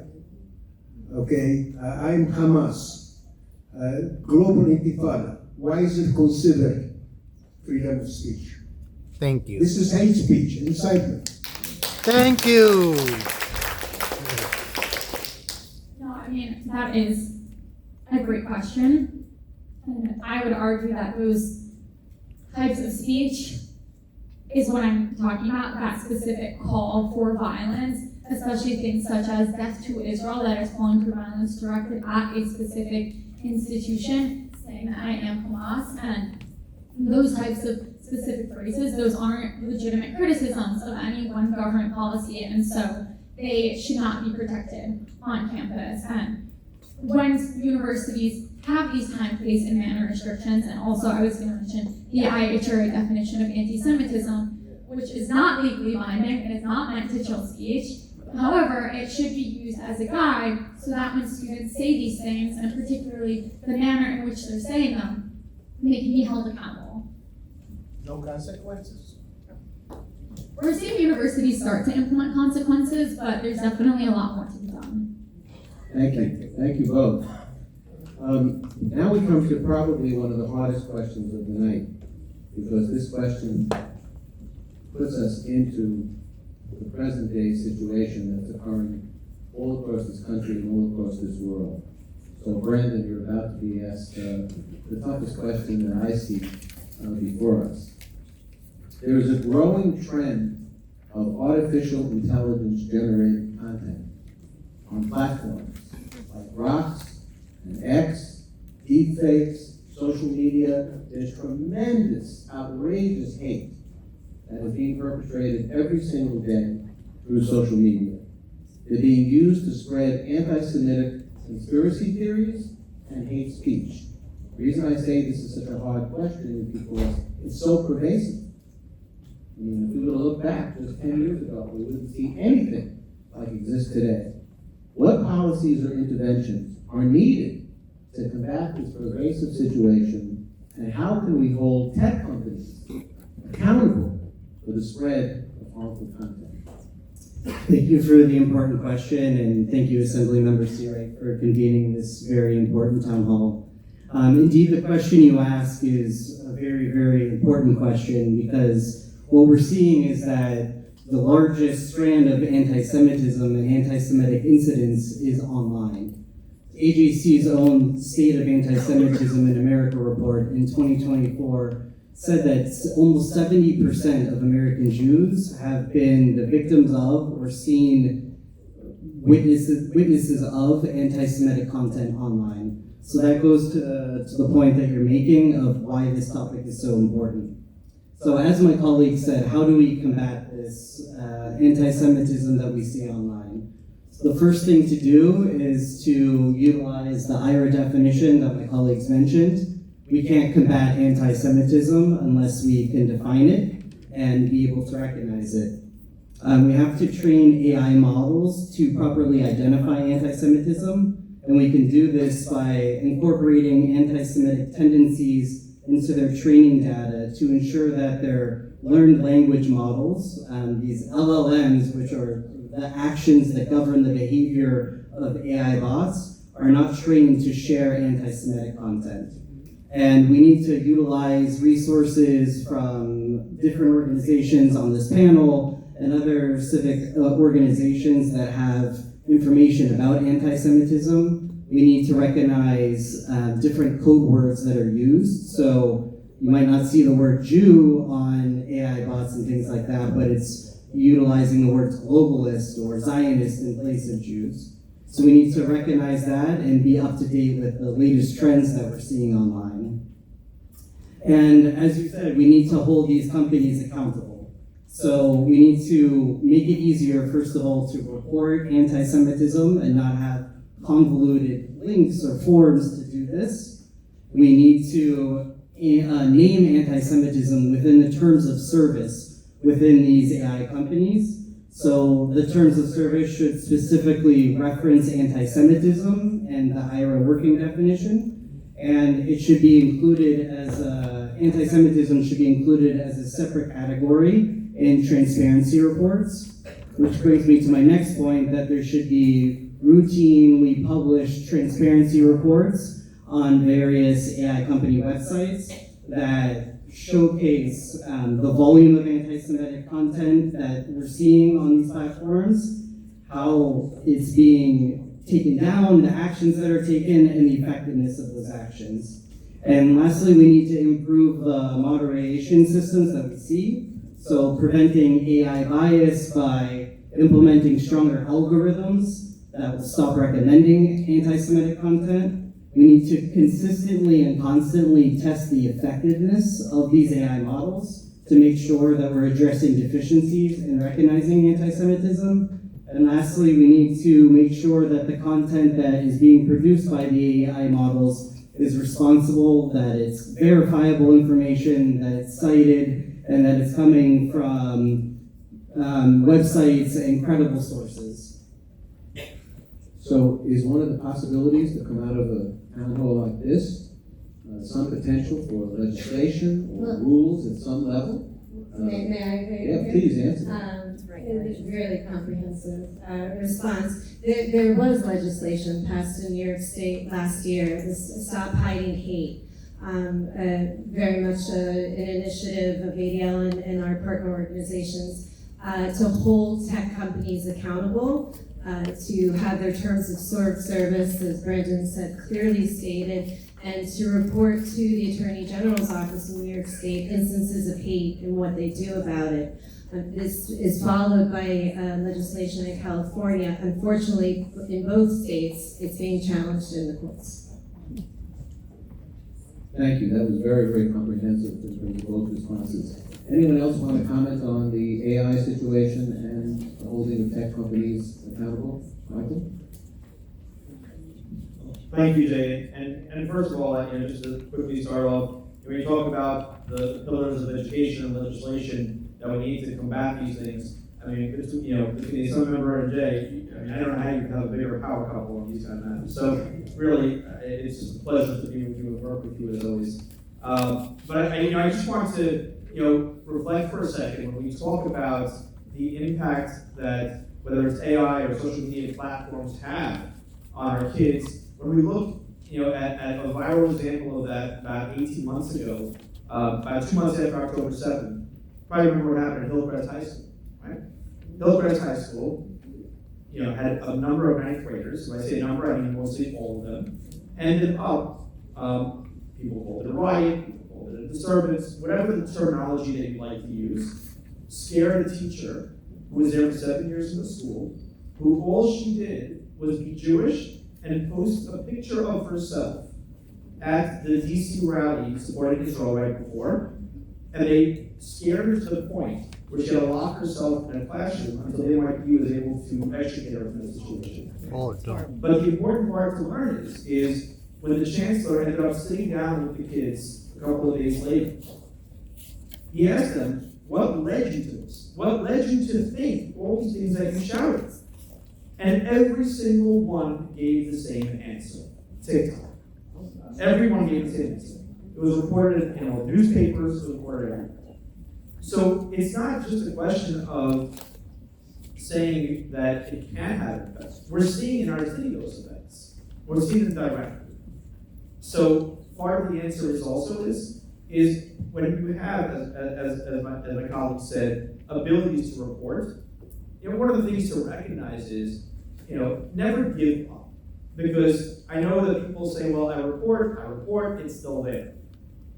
[SPEAKER 3] I'm Hamas, global intifada, why is it considered freedom of speech?
[SPEAKER 6] Thank you.
[SPEAKER 3] This is hate speech, incitement.
[SPEAKER 6] Thank you.
[SPEAKER 9] No, I mean, that is a great question. And I would argue that those types of speech is what I'm talking about, that specific call for violence, especially things such as death to Israel, that is calling for violence directed at a specific institution, saying that I am Hamas, and those types of specific phrases, those aren't legitimate criticisms of any one government policy, and so they should not be protected on campus. And when universities have these time, place, and manner restrictions, and also I was going to mention the IHRA definition of anti-Semitism, which is not legally binding and is not meant to chill speech. However, it should be used as a guide so that when students say these things, and particularly the manner in which they're saying them, they can be held accountable.
[SPEAKER 6] No consequences.
[SPEAKER 9] We're seeing universities start to implement consequences, but there's definitely a lot more to be done.
[SPEAKER 4] Thank you. Thank you both. Now we come to probably one of the hardest questions of the night, because this question puts us into the present day situation that's occurring all across this country and all across this world. So Brandon, you're about to be asked the toughest question that I see before us. There is a growing trend of artificial intelligence generated content on platforms like Rocks and X, deepfakes, social media. There's tremendous, outrageous hate that is being perpetrated every single day through social media. They're being used to spread anti-Semitic conspiracy theories and hate speech. The reason I say this is such a hard question is because it's so pervasive. I mean, if we were to look back just 10 years ago, we wouldn't see anything like exists today. What policies or interventions are needed to combat this pervasive situation, and how can we hold tech companies accountable for the spread of harmful content?
[SPEAKER 10] Thank you for the important question, and thank you, Assembly Member Seawright, for convening this very important town hall. Indeed, the question you ask is a very, very important question, because what we're seeing is that the largest strand of anti-Semitism and anti-Semitic incidents is online. AJC's own State of Anti-Semitism in America report in 2024 said that almost 70% of American Jews have been the victims of or seen witnesses of anti-Semitic content online. So that goes to the point that you're making of why this topic is so important. So as my colleague said, how do we combat this anti-Semitism that we see online? So the first thing to do is to utilize the IRA definition that my colleagues mentioned. We can't combat anti-Semitism unless we can define it and be able to recognize it. We have to train AI models to properly identify anti-Semitism, and we can do this by incorporating anti-Semitic tendencies into their training data to ensure that their learned language models, these LLMs, which are the actions that govern the behavior of AI bots, are not trained to share anti-Semitic content. And we need to utilize resources from different organizations on this panel and other civic organizations that have information about anti-Semitism. We need to recognize different code words that are used. So you might not see the word Jew on AI bots and things like that, but it's utilizing the words globalist or Zionist in place of Jews. So we need to recognize that and be up to date with the latest trends that we're seeing online. And as you said, we need to hold these companies accountable. So we need to make it easier, first of all, to report anti-Semitism and not have convoluted links or forms to do this. We need to name anti-Semitism within the terms of service within these AI companies. So the terms of service should specifically reference anti-Semitism and the IRA working definition, and it should be included as anti-Semitism should be included as a separate category in transparency reports, which brings me to my next point, that there should be routinely published transparency reports on various AI company websites that showcase the volume of anti-Semitic content that we're seeing on these platforms, how it's being taken down, the actions that are taken, and the effectiveness of those actions. And lastly, we need to improve the moderation systems that we see. So preventing AI bias by implementing stronger algorithms that will stop recommending anti-Semitic content. We need to consistently and constantly test the effectiveness of these AI models to make sure that we're addressing deficiencies in recognizing anti-Semitism. And lastly, we need to make sure that the content that is being produced by the AI models is responsible, that it's verifiable information, that it's cited, and that it's coming from websites and credible sources.
[SPEAKER 4] So is one of the possibilities to come out of a town hall like this some potential for legislation or rules at some level?
[SPEAKER 7] May I?
[SPEAKER 4] Yeah, please answer.
[SPEAKER 7] It was really comprehensive response. There was legislation passed in New York State last year, this Stop Hiding Hate. Very much an initiative of ADL and our partner organizations to hold tech companies accountable, to have their terms of service, as Brandon said, clearly stated, and to report to the Attorney General's office in New York State instances of hate and what they do about it. This is followed by legislation in California. Unfortunately, in both states, it's being challenged in the courts.
[SPEAKER 4] Thank you. That was very, very comprehensive in terms of both responses. Anyone else want to comment on the AI situation and the holding of tech companies accountable? Michael?
[SPEAKER 11] Thank you, Jay. And first of all, just to quickly start off, when you talk about the pillars of education and legislation that we need to combat these things, I mean, between the Assembly Member and Jay, mean, I don't know how you can have a bigger power couple on these kind of matters. So really, it's just a pleasure to be with you and work with you as always. But I just want to, reflect for a second when we talk about the impact that whether it's AI or social media platforms have on our kids. When we look, at a viral example of that about 18 months ago, about 2 months after October 7th, probably remember what happened at Hillcrest High School, right? Hillcrest High School, had a number of ninth graders. When I say number, I mean mostly all of them, ended up, people called it a riot, people called it a disturbance, whatever the terminology that you like to use, scared a teacher who was there for 7 years in the school, who all she did was be Jewish and post a picture of herself at the DC rally supporting Israel right before, and they scared her to the point where she had to lock herself in a classroom until the NYPD was able to extricate her from the situation.
[SPEAKER 6] Oh, no.
[SPEAKER 11] But the important part to learn is when the chancellor ended up sitting down with the kids a couple of days later, he asked them, what led you to this? What led you to think all these things that you shouted? And every single one gave the same answer. TikTok. Everyone gave the same answer. It was reported in all the newspapers, it was reported everywhere. So it's not just a question of saying that it can have effects. We're seeing in our city those effects. We're seeing them directly. So part of the answer is also is when you have, as my colleague said, abilities to report, one of the things to recognize is, never give up. Because I know that people say, well, I report, it's still there.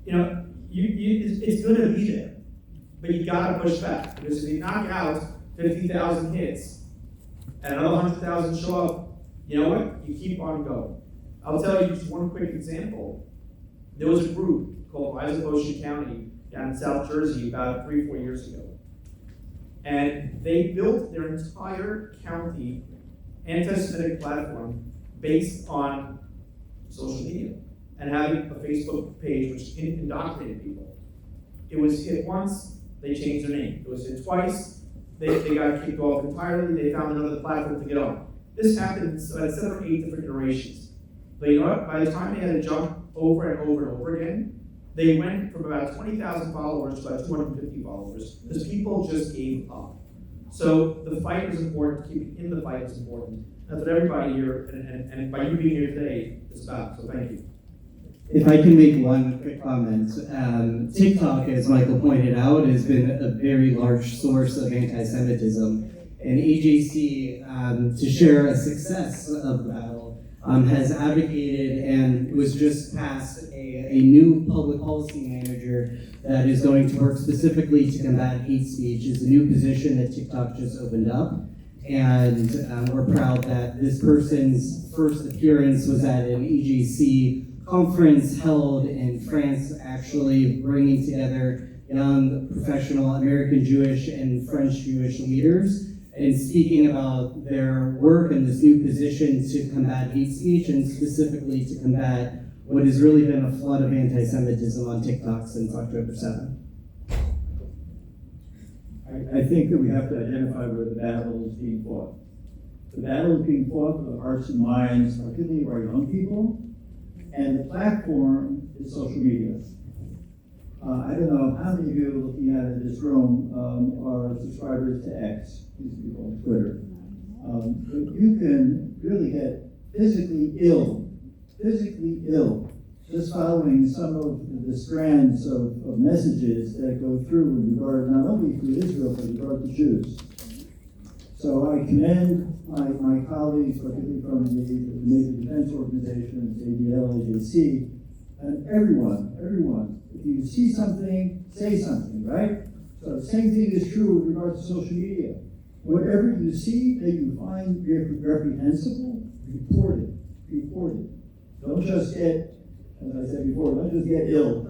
[SPEAKER 11] It's going to be there. But you got to push back. Because if you knock out 50,000 hits and another 100,000 show up, you know what? You keep on going. I'll tell you just one quick example. There was a group called Rise of Ocean County down in South Jersey about 3 or 4 years ago. And they built their entire county anti-Semitic platform based on social media and having a Facebook page which indoctrinated people. It was hit once, they changed their name. It was hit twice, they got kicked off entirely, they found another platform to get on. This happened at 7 or 8 different iterations. But you know what? By the time they had to jump over and over and over again, they went from about 20,000 followers to about 250 followers because people just gave up. So the fight is important, keeping in the fight is important. That's what everybody here, and by you being here today, is about. So thank you.
[SPEAKER 10] If I can make one quick comment, TikTok, as Michael pointed out, has been a very large source of anti-Semitism. And EJC, to share a success of the battle, has advocated and was just passed a new public policy manager that is going to work specifically to combat hate speech. It's a new position that TikTok just opened up. And we're proud that this person's first appearance was at an EJC conference held in France, actually bringing together young professional American Jewish and French Jewish leaders and speaking about their work in this new position to combat hate speech and specifically to combat what has really been a flood of anti-Semitism on TikTok since October 7th.
[SPEAKER 5] I think that we have to identify where the battle is being fought. The battle is being fought for the hearts and minds, particularly of our young people, and the platform is social media. I don't know how many of you looking at it in this room are subscribers to X, used to be called Twitter. But you can really get physically ill, just following some of the strands of messages that go through in regard not only to Israel, but in regard to Jews. So I commend my colleagues, particularly from the major defense organizations, ADL, AJC, and everyone. If you see something, say something, right? So the same thing is true with regard to social media. Whatever you see that you find reprehensible, report it. Don't just get, as I said before, don't just get ill.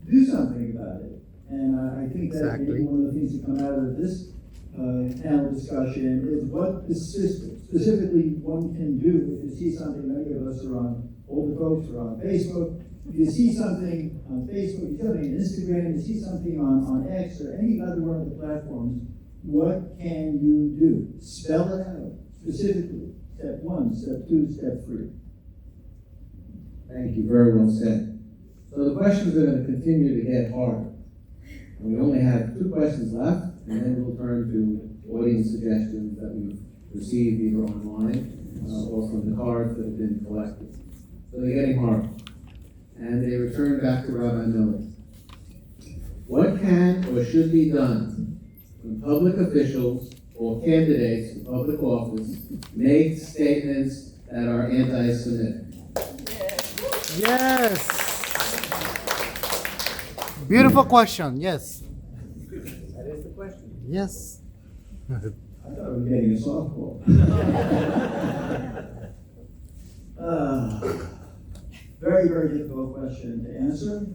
[SPEAKER 5] Do something about it. And I think that maybe one of the things that come out of this panel discussion is what specifically one can do if you see something. Many of us are on, older folks are on Facebook. If you see something on Facebook, you see something on Instagram, you see something on X or any other one of the platforms, what can you do? Spell it out. specifically, step 1, step 2, step 3.
[SPEAKER 4] Thank you, very well said. So the questions are going to continue to get harder. And we only have 2 questions left, and then we'll turn to audience suggestions that we've received either online or from the cards that have been collected. So they're getting harder. And they return back to Rabbi Miller. What can or should be done when public officials or candidates for public office make statements that are anti-Semitic?
[SPEAKER 6] Yes. Beautiful question. Yes.
[SPEAKER 4] That is the question.
[SPEAKER 6] Yes.
[SPEAKER 5] I thought I was getting a softball. Very, very difficult question to answer,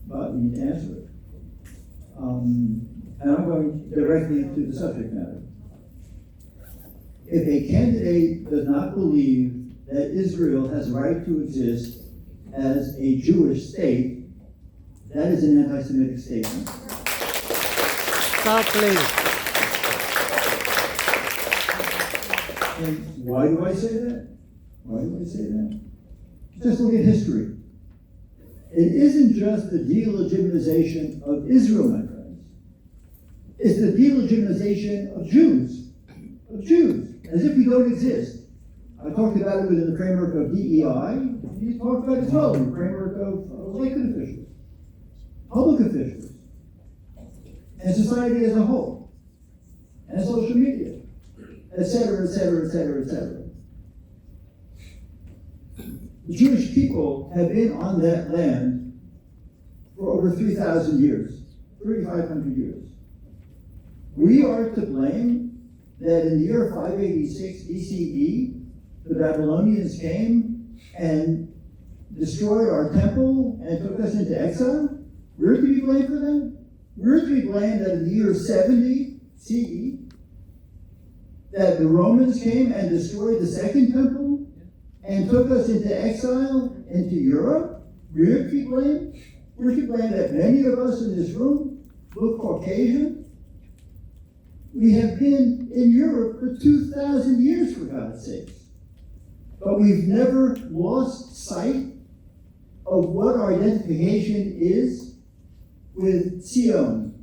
[SPEAKER 5] but we need to answer it. And I'm going directly to the subject matter. If a candidate does not believe that Israel has a right to exist as a Jewish state, that is an anti-Semitic statement.
[SPEAKER 6] Exactly.
[SPEAKER 5] And why do I say that? Why do I say that? Just look at history. It isn't just the delegitimization of Israel, my friends. It's the delegitimization of Jews. Of Jews, as if we don't exist. I talked about it within the framework of DEI. You talked about it as well in the framework of elected officials, public officials, and society as a whole, and social media, etc., etc., etc., etc. The Jewish people have been on that land for over 3,000 years, 3,500 years. We are to blame that in the year 586 BCE, the Babylonians came and destroyed our temple and took us into exile? We're to be blamed for that? We're to be blamed that in the year 70 CE, that the Romans came and destroyed the second temple and took us into exile into Europe? We're to be blamed? We're to blame that many of us in this room look Caucasian? We have been in Europe for 2,000 years, for God's sakes. But we've never lost sight of what our identification is with Zion,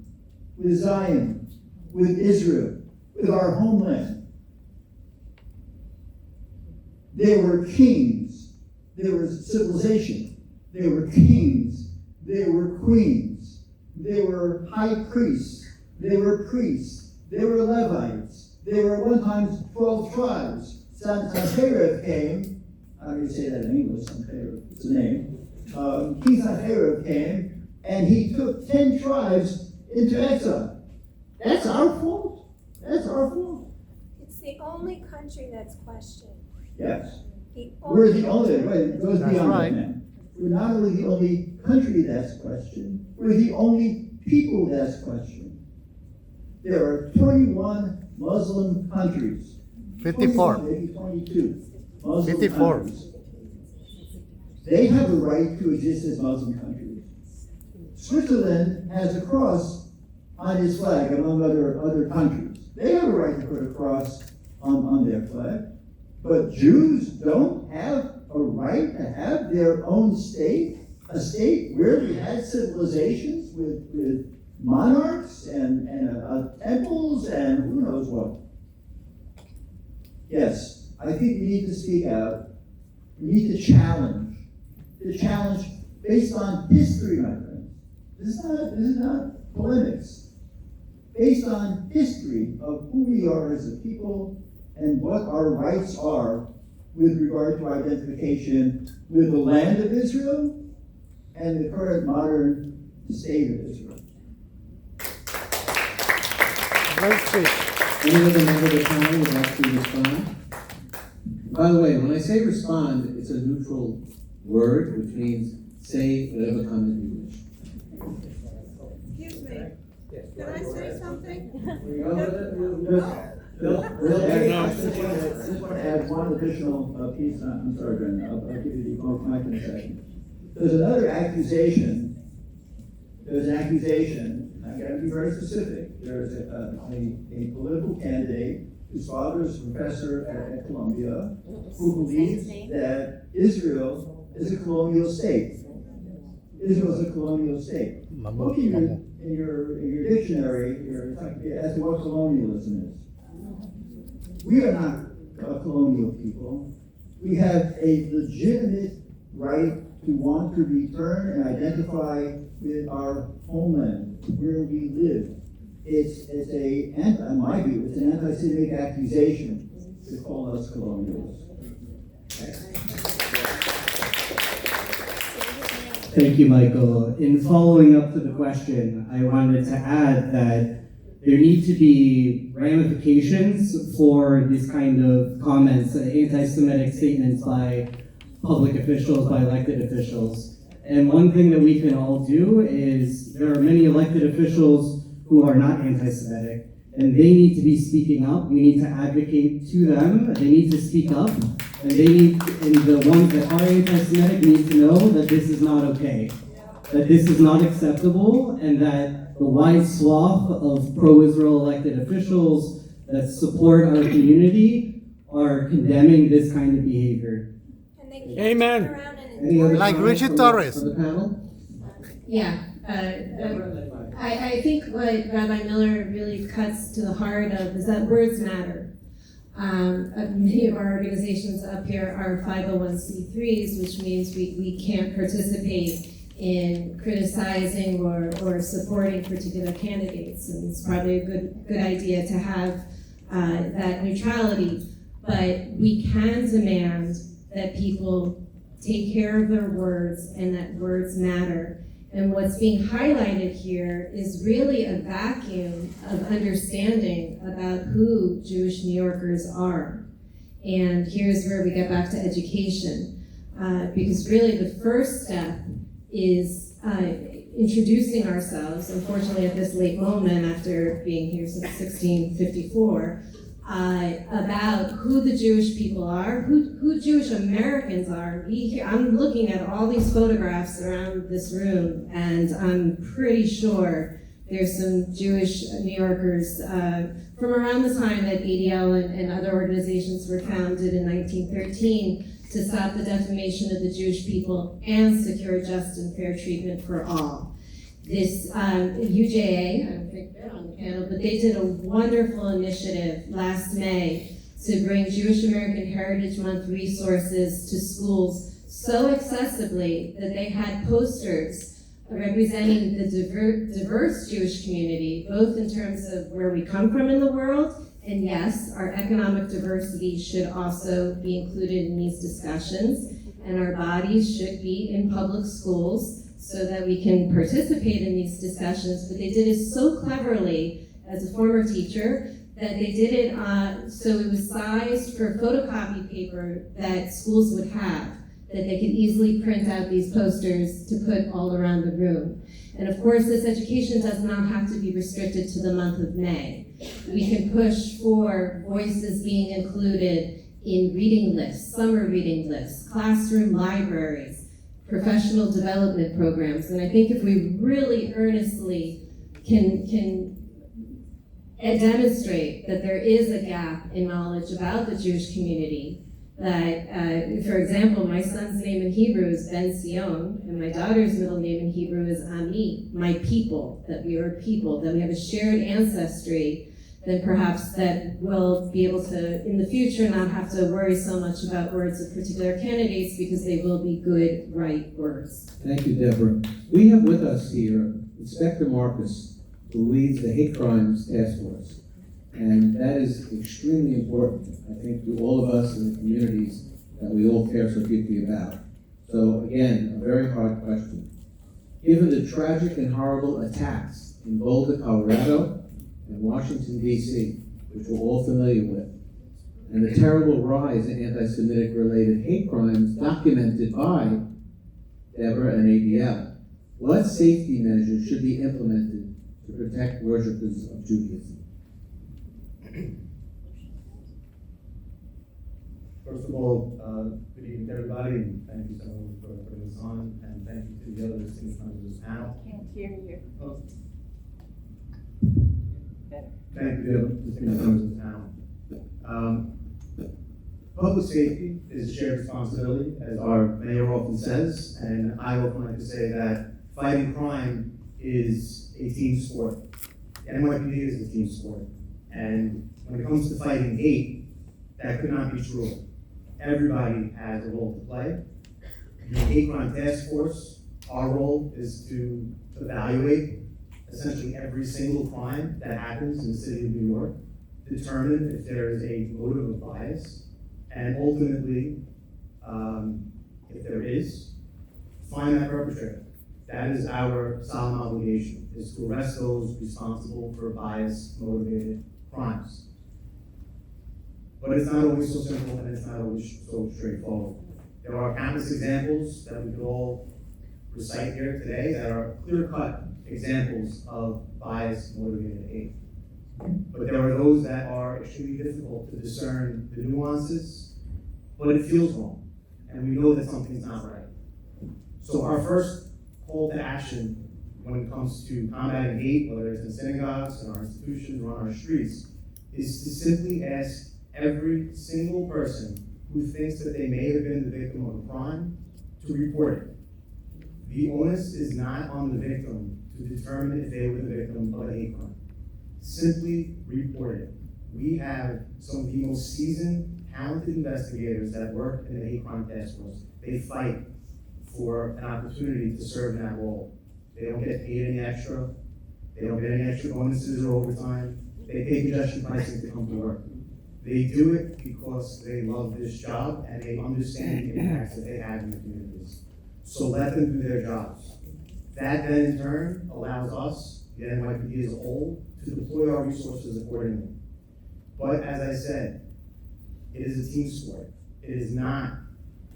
[SPEAKER 5] with Zion, with Israel, with our homeland. There were kings, there was civilization, there were kings, there were queens, there were high priests, there were priests, there were Levites, there were at one time 12 tribes. Sanherib came, I'm going to say that in English, Sanherib, it's a name. King Sanherib came, and he took 10 tribes into exile. That's our fault? That's our fault?
[SPEAKER 12] It's the only country that's questioned.
[SPEAKER 5] Yes.
[SPEAKER 12] We're
[SPEAKER 5] the only, right, it goes
[SPEAKER 6] That's
[SPEAKER 5] beyond
[SPEAKER 6] right.
[SPEAKER 5] that now. We're not only the only country that's questioned, we're the only people that's questioned. There are 21 Muslim countries.
[SPEAKER 6] 54.
[SPEAKER 5] 21, maybe 22 Muslim
[SPEAKER 6] 54.
[SPEAKER 5] countries. They have a right to exist as Muslim countries. Switzerland has a cross on its flag, among other countries. They have a right to put a cross on their flag. But Jews don't have a right to have their own state, a state where we had civilizations with monarchs and temples and who knows what. Yes, I think we need to speak out. We need to challenge. The challenge based on history, my friends. This is not polemics. Based on history of who we are as a people and what our rights are with regard to identification with the land of Israel and the current modern state of Israel.
[SPEAKER 6] Very sweet.
[SPEAKER 4] Any other member of the panel would like to respond? By the way, when I say respond, it's a neutral word, which means say whatever comment you wish.
[SPEAKER 12] Excuse me, can I say something?
[SPEAKER 5] I just want to add one additional piece. I'm sorry, Brenda. I'll give you the mic in a second. There's another accusation. There's an accusation. I've got to be very specific. There's a political candidate whose father is a professor at Columbia, who believes that Israel is a colonial state. Israel is a colonial state. Look in your dictionary as to what colonialism is. We are not a colonial people. We have a legitimate right to want to return and identify with our homeland, where we live. In my view, it's an anti-Semitic accusation to call us colonialists.
[SPEAKER 10] Thank you, Michael. In following up to the question, I wanted to add that there need to be ramifications for these kind of comments, anti-Semitic statements by public officials, by elected officials. And one thing that we can all do is, there are many elected officials who are not anti-Semitic, and they need to be speaking up. We need to advocate to them. They need to speak up, and the ones that are anti-Semitic need to know that this is not okay, that this is not acceptable, and that the wide swath of pro-Israel elected officials that support our community are condemning this kind of behavior.
[SPEAKER 12] And they can't
[SPEAKER 6] Amen.
[SPEAKER 12] turn around and
[SPEAKER 4] Any other
[SPEAKER 6] Like
[SPEAKER 4] comments
[SPEAKER 6] Richard
[SPEAKER 4] from
[SPEAKER 6] Torres.
[SPEAKER 4] the panel?
[SPEAKER 7] Yeah, I think what Rabbi Miller really cuts to the heart of is that words matter. Many of our organizations up here are 501c3s, which means we can't participate in criticizing or supporting particular candidates. And it's probably a good idea to have that neutrality. But we can demand that people take care of their words and that words matter. And what's being highlighted here is really a vacuum of understanding about who Jewish New Yorkers are. And here's where we get back to education. Because really the first step is introducing ourselves, unfortunately at this late moment after being here since 1654, about who the Jewish people are, who Jewish Americans are. I'm looking at all these photographs around this room, and I'm pretty sure there's some Jewish New Yorkers from around the time that ADL and other organizations were founded in 1913 to stop the defamation of the Jewish people and secure just and fair treatment for all. This UJA, I don't think they're on the panel, but they did a wonderful initiative last May to bring Jewish American Heritage Month resources to schools so accessibly that they had posters representing the diverse Jewish community, both in terms of where we come from in the world, and yes, our economic diversity should also be included in these discussions, and our bodies should be in public schools so that we can participate in these discussions. But they did it so cleverly, as a former teacher, that they did it so it was sized for photocopy paper that schools would have, that they could easily print out these posters to put all around the room. And of course, this education does not have to be restricted to the month of May. We can push for voices being included in reading lists, summer reading lists, classroom libraries, professional development programs. And I think if we really earnestly can demonstrate that there is a gap in knowledge about the Jewish community, that, for example, my son's name in Hebrew is Ben Sion, and my daughter's middle name in Hebrew is Ami, my people, that we are people, that we have a shared ancestry, then perhaps that we'll be able to, in the future, not have to worry so much about words of particular candidates because they will be good, right words.
[SPEAKER 4] Thank you, Deborah. We have with us here Inspector Marcus, who leads the Hate Crimes Task Force. And that is extremely important, I think, to all of us in the communities that we all care so deeply about. So again, a very hard question. Given the tragic and horrible attacks in Boulder, Colorado, and Washington, D.C., which we're all familiar with, and the terrible rise in anti-Semitic related hate crimes documented by Deborah and ADL, what safety measures should be implemented to protect worshippers of Judaism?
[SPEAKER 13] First of all, good evening to everybody, and thank you so much for putting this on, and thank you to the other distinguished members of this panel.
[SPEAKER 12] Can't hear you.
[SPEAKER 13] Thank you to the other distinguished members of this panel. Public safety is a shared responsibility, as our mayor often says, and I often like to say that fighting crime is a team sport. The NYPD is a team sport. And when it comes to fighting hate, that could not be true. Everybody has a role to play. The Hate Crime Task Force, our role is to evaluate essentially every single crime that happens in the city of New York, determine if there is a motive of bias, and ultimately, if there is, find that perpetrator. That is our solemn obligation, is to arrest those responsible for bias-motivated crimes. But it's not always so simple, and it's not always so straightforward. There are countless examples that we could all recite here today that are clear-cut examples of bias-motivated hate. But there are those that are extremely difficult to discern the nuances, but it feels wrong, and we know that something's not right. So our first call to action when it comes to combating hate, whether it's in synagogues, in our institutions, or on our streets, is to simply ask every single person who thinks that they may have been the victim of a crime to report it. The onus is not on the victim to determine if they were the victim of a hate crime. Simply report it. We have some of the most seasoned, talented investigators that work in the Hate Crime Task Force. They fight for an opportunity to serve in that role. They don't get paid any extra. They don't get any extra bonuses or overtime. They pay congestion pricing to come to work. They do it because they love this job and they understand the impacts that they have in the communities. So let them do their jobs. That then in turn allows us, the NYPD as a whole, to deploy our resources accordingly. But as I said, it is a team sport. It is not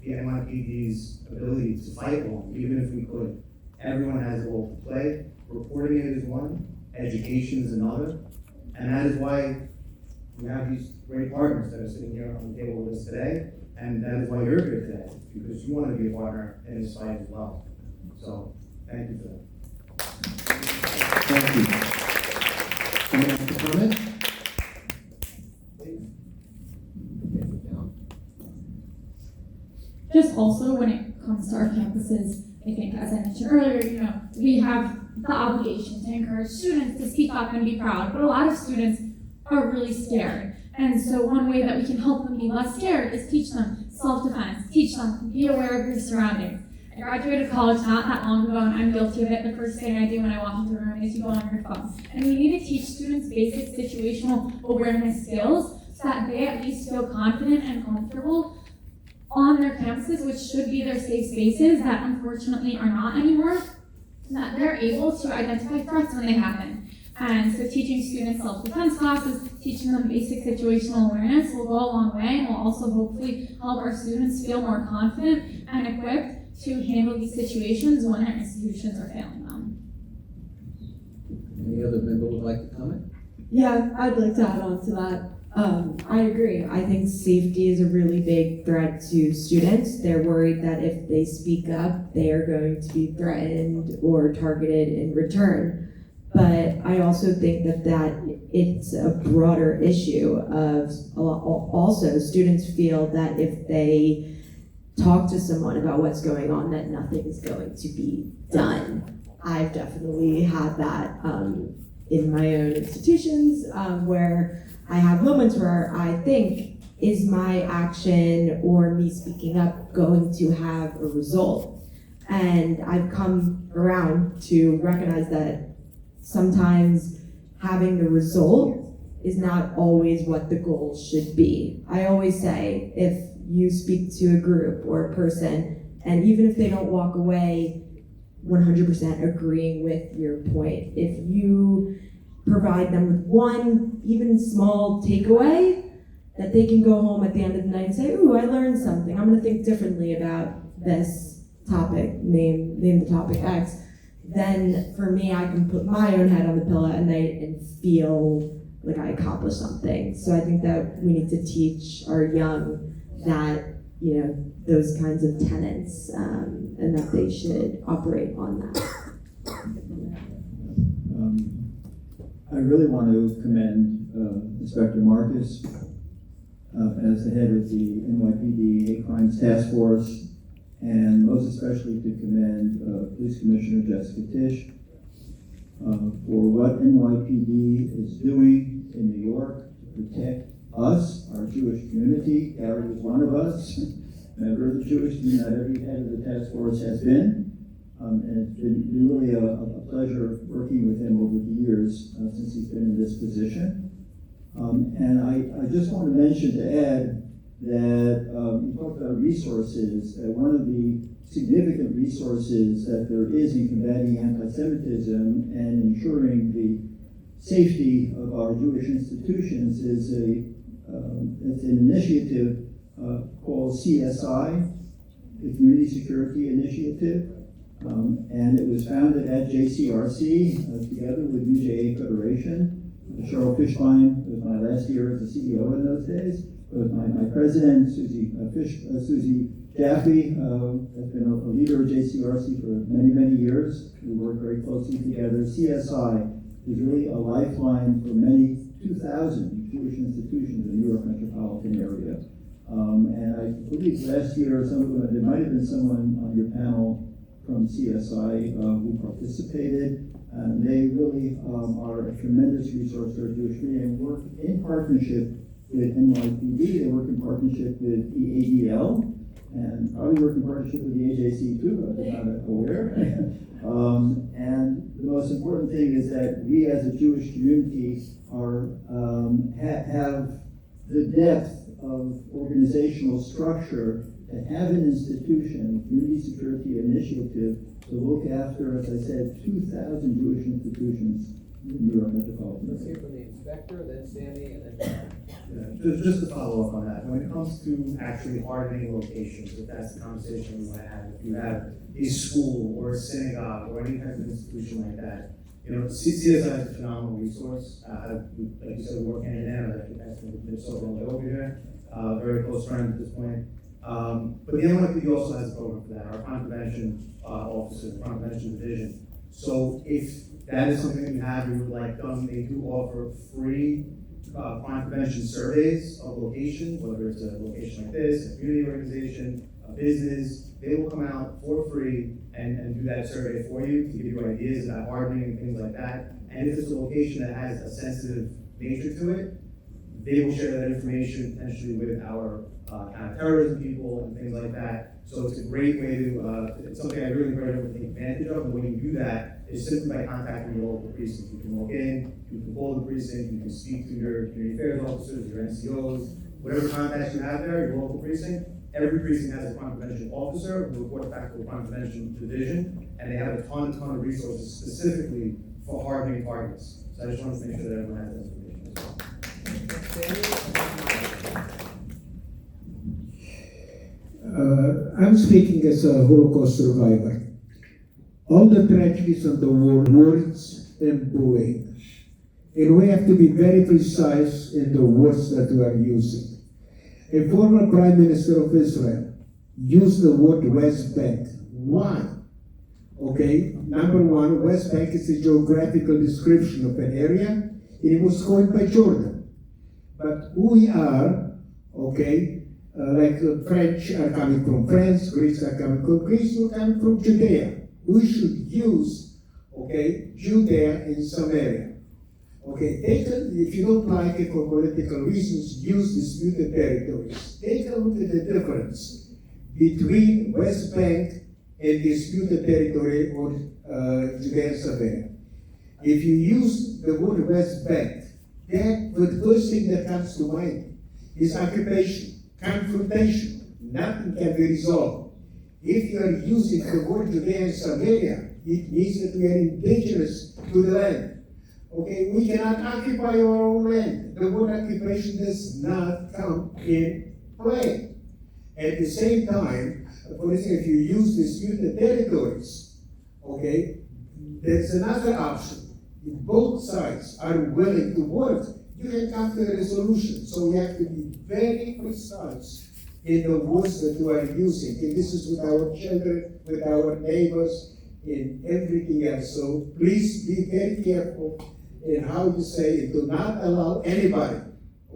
[SPEAKER 13] the NYPD's ability to fight alone, even if we could. Everyone has a role to play. Reporting it is one, education is another, and that is why we have these great partners that are sitting here on the table with us today, and that is why you're here today, because you want to be a partner in this fight as well. So, thank you for that.
[SPEAKER 4] Thank you. Anyone have a comment?
[SPEAKER 9] Just also when it comes to our campuses, I think as I mentioned earlier, we have the obligation to encourage students to speak up and be proud, but a lot of students are really scared. And so one way that we can help them be less scared is teach them self-defense, teach them be aware of your surroundings. I graduated college not that long ago, and I'm guilty of it. The first thing I do when I walk into a room is you go on your phone. And we need to teach students basic situational awareness skills so that they at least feel confident and comfortable on their campuses, which should be their safe spaces that unfortunately are not anymore, that they're able to identify threats when they happen. And so teaching students self-defense classes, teaching them basic situational awareness will go a long way and will also hopefully help our students feel more confident and equipped to handle these situations when our institutions are failing them.
[SPEAKER 4] Any other member would like to comment?
[SPEAKER 8] Yeah, I'd like to add on to that. I agree. I think safety is a really big threat to students. They're worried that if they speak up, they are going to be threatened or targeted in return. But I also think that it's a broader issue of also students feel that if they talk to someone about what's going on, that nothing is going to be done. I've definitely had that in my own institutions where I have moments where I think, is my action or me speaking up going to have a result? And I've come around to recognize that sometimes having the result is not always what the goal should be. I always say, if you speak to a group or a person, and even if they don't walk away 100% agreeing with your point, if you provide them with one even small takeaway that they can go home at the end of the night and say, ooh, I learned something. I'm gonna think differently about this topic, name the topic X. Then for me, I can put my own head on the pillow at night and feel like I accomplished something. So I think that we need to teach our young that, those kinds of tenets, and that they should operate on that.
[SPEAKER 5] I really want to commend Inspector Marcus as the head of the NYPD Hate Crimes Task Force, and most especially to commend Police Commissioner Jessica Tisch for what NYPD is doing in New York to protect us, our Jewish community. Gary was one of us, member of the Jewish community. Not every head of the task force has been. And it's been really a pleasure working with him over the years since he's been in this position. And I just want to mention, to add, that you talked about resources. One of the significant resources that there is in combating anti-Semitism and ensuring the safety of our Jewish institutions is it's an initiative called CSI, the Community Security Initiative. And it was founded at JCRC together with UJA Federation. Cheryl Fishbein was my last year as the CEO in those days. With my president, Susie Jaffe, has been a leader of JCRC for many, many years. We work very closely together. CSI is really a lifeline for many 2,000 Jewish institutions in the New York metropolitan area. And I believe last year, there might have been someone on your panel from CSI who participated. And they really are a tremendous resource for our Jewish community and work in partnership with NYPD. They work in partnership with the ADL and probably work in partnership with the AJC too, but I'm not aware. And the most important thing is that we as a Jewish community are have the depth of organizational structure to have an institution, Community Security Initiative, to look after, as I said, 2,000 Jewish institutions in New York metropolitan.
[SPEAKER 14] Let's hear from the inspector, then Sammy, and then
[SPEAKER 13] Just to follow up on that, when it comes to actually hardening locations, if that's the conversation we want to have, if you have a school or a synagogue or any kind of institution like that, CSI is a phenomenal resource. Like you said, we work hand in hand. I think that's Minnesota only over here. Very close friend at this point. But the NYPD also has a program for that, our crime prevention officer, crime prevention division. So if that is something that you have, you would like done, they do offer free crime prevention surveys of locations, whether it's a location like this, a community organization, a business. They will come out for free and do that survey for you to give you ideas about hardening and things like that. And if it's a location that has a sensitive nature to it, they will share that information potentially with our counterterrorism people and things like that. So it's a great way to, it's something I really encourage everyone to take advantage of. And when you do that, it's simply by contacting your local precinct. You can walk in, you can call the precinct, you can speak to your community affairs officers, your NCOs, whatever contacts you have there, your local precinct. Every precinct has a crime prevention officer who reports back to the crime prevention division, and they have a ton of resources specifically for hardening targets. So I just wanted to make sure that everyone has that information as well.
[SPEAKER 3] I'm speaking as a Holocaust survivor. All the tragedies of the war, words and bullying. And we have to be very precise in the words that we are using. A former Prime Minister of Israel used the word West Bank. Why? Okay, number one, West Bank is a geographical description of an area, and it was coined by Jordan. But we are, okay, like the French are coming from France, Greeks are coming from Greece, we're coming from Judea. We should use, okay, Judea and Samaria. Okay, if you don't like it for political reasons, use disputed territories. Take a look at the difference between West Bank and disputed territory or Judea and Samaria. If you use the word West Bank, the first thing that comes to mind is occupation, confrontation. Nothing can be resolved. If you are using the word Judea and Samaria, it means that we are indigenous to the land. Okay, we cannot occupy our own land. The word occupation does not come in play. At the same time, for instance, if you use disputed territories, okay, there's another option. If both sides are willing to work, you can come to a resolution. So we have to be very precise in the words that we are using. And this is with our children, with our neighbors, in everything else. So please be very careful in how you say it. Do not allow anybody,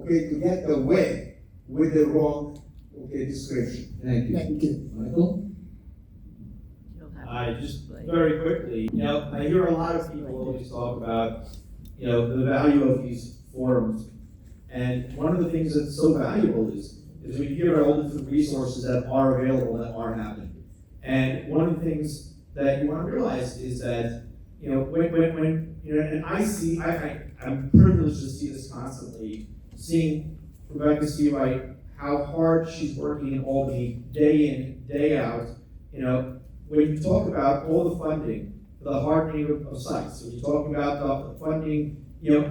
[SPEAKER 3] okay, to get the way with the wrong description.
[SPEAKER 4] Thank you.
[SPEAKER 3] Thank you.
[SPEAKER 4] Michael?
[SPEAKER 11] Just very quickly, I hear a lot of people always talk about, the value of these forums. And one of the things that's so valuable is when you hear about all the different resources that are available that are happening. And one of the things that you want to realize is that, when and I'm privileged to see this constantly, seeing Rebecca Seawright, how hard she's working in Albany, day in, day out. When you talk about all the funding for the hardening of sites, when you talk about the funding,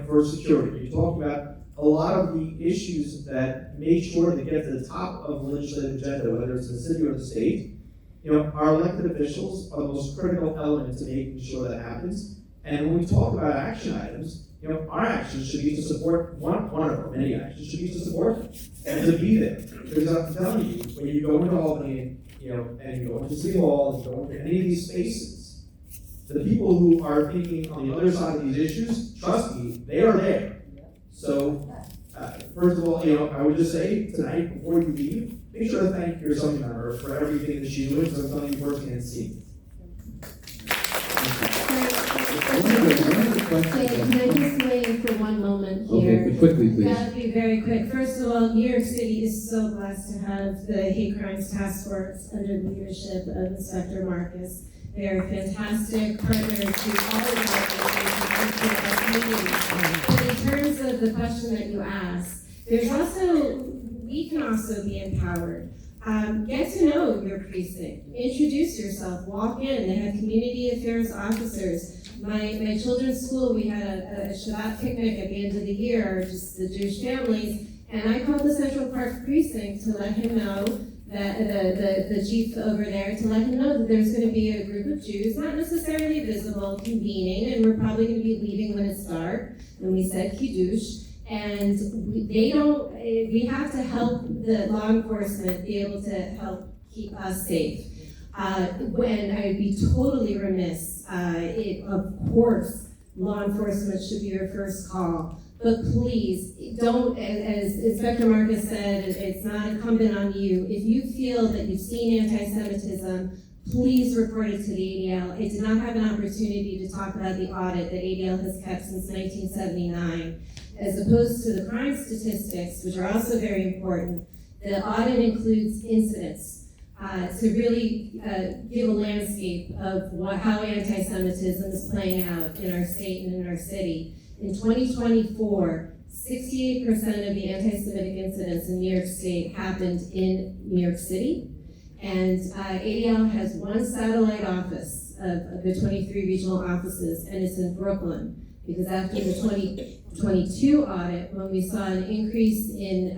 [SPEAKER 11] for security, when you talk about a lot of the issues that make sure to get to the top of the legislative agenda, whether it's the city or the state, our elected officials are the most critical element to making sure that happens. And when we talk about action items, our actions should be to support one of our many actions should be to support them and to be there. Because I'm telling you, when you go into Albany, and you go into City Hall, and you go into any of these spaces, the people who are thinking on the other side of these issues, trust me, they are there. So, first of all, I would just say tonight, before you leave, make sure to thank your Assembly member for everything that she's doing, because I'm telling you, working and seeing.
[SPEAKER 7] Can I just weigh in for one moment here?
[SPEAKER 4] Okay, quickly, please.
[SPEAKER 7] That'll be very quick. First of all, New York City is so blessed to have the Hate Crimes Task Force under the leadership of Inspector Marcus. They are fantastic partners to all of our communities. But in terms of the question that you asked, we can also be empowered. Get to know your precinct. Introduce yourself. Walk in. They have community affairs officers. My children's school, we had a Shabbat picnic at the end of the year, just the Jewish families, and I called the Central Park precinct to let him know that the chief over there, to let him know that there's going to be a group of Jews, not necessarily visible, convening, and we're probably going to be leaving when it's dark. And we said Kiddush, and we have to help the law enforcement be able to help keep us safe. When I would be totally remiss, of course, law enforcement should be your first call. But please, don't, as Inspector Marcus said, it's not incumbent on you. If you feel that you've seen anti-Semitism, please report it to the ADL. I did not have an opportunity to talk about the audit that ADL has kept since 1979. As opposed to the crime statistics, which are also very important, the audit includes incidents. To really give a landscape of how anti-Semitism is playing out in our state and in our city. In 2024, 68% of the anti-Semitic incidents in New York State happened in New York City, and ADL has one satellite office of the 23 regional offices, and it's in Brooklyn. Because after the 2022 audit, when we saw an increase in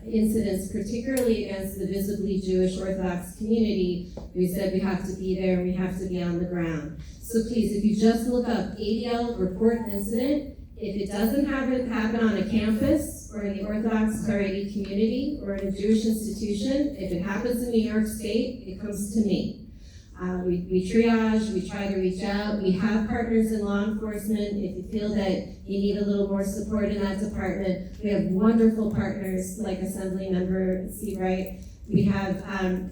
[SPEAKER 7] incidents, particularly against the visibly Jewish Orthodox community, we said we have to be there and we have to be on the ground. So please, if you just look up ADL report incident, if it doesn't happen on a campus or in the Orthodox Haredi community or in a Jewish institution, if it happens in New York State, it comes to me. We triage, we try to reach out. We have partners in law enforcement. If you feel that you need a little more support in that department, we have wonderful partners like Assemblymember Seawright. We have,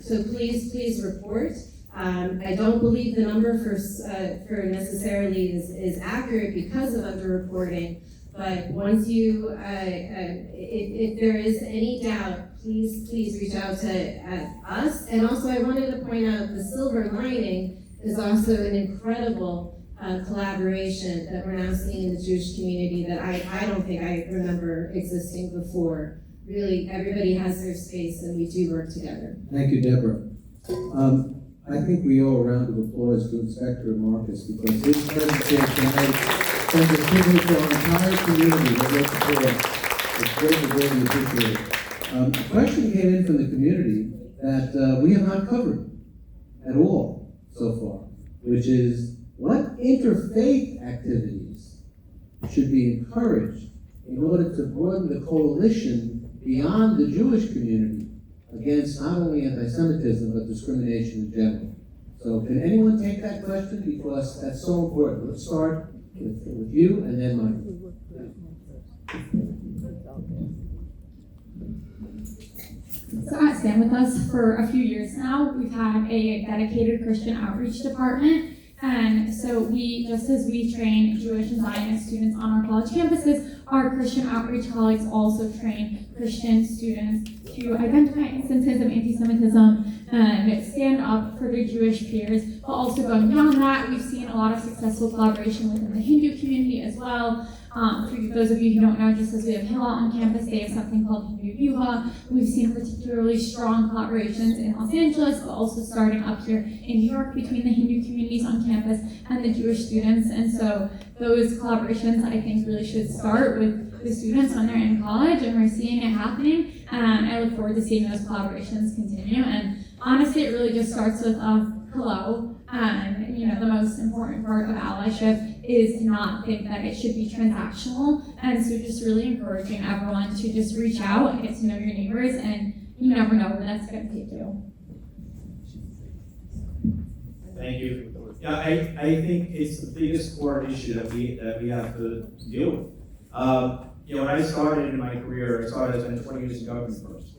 [SPEAKER 7] so please report. I don't believe the number for necessarily is accurate because of underreporting, but once you, if there is any doubt, please reach out to us. And also I wanted to point out the silver lining is also an incredible collaboration that we're now seeing in the Jewish community that I don't think I remember existing before. Really, everybody has their space and we do work together.
[SPEAKER 4] Thank you, Deborah. I think we owe a round of applause to Inspector Marcus because his presentation tonight sends a signal to our entire community that we're supported. It's greatly appreciated. A question came in from the community that we have not covered at all so far, which is what interfaith activities should be encouraged in order to broaden the coalition beyond the Jewish community against not only anti-Semitism, but discrimination in general. So can anyone take that question? Because that's so important. Let's start with you and then Michael.
[SPEAKER 9] So at Stand With Us for a few years now, we've had a dedicated Christian outreach department. And so just as we train Jewish and Zionist students on our college campuses, our Christian outreach colleagues also train Christian students to identify instances of anti-Semitism and stand up for their Jewish peers. But also going beyond that, we've seen a lot of successful collaboration within the Hindu community as well. For those of you who don't know, just as we have Hillel on campus, they have something called Hindu Yuva. We've seen particularly strong collaborations in Los Angeles, but also starting up here in New York between the Hindu communities on campus and the Jewish students. And so those collaborations, I think, really should start with the students when they're in college, and we're seeing it happening. And I look forward to seeing those collaborations continue. And honestly, it really just starts with hello. And the most important part of allyship is to not think that it should be transactional. And so just really encouraging everyone to just reach out and get to know your neighbors, and you never know where that's going to take you.
[SPEAKER 11] Thank you. Yeah, I think it's the biggest core issue that we have to deal with. When I started in my career, I spent 20 years in government first.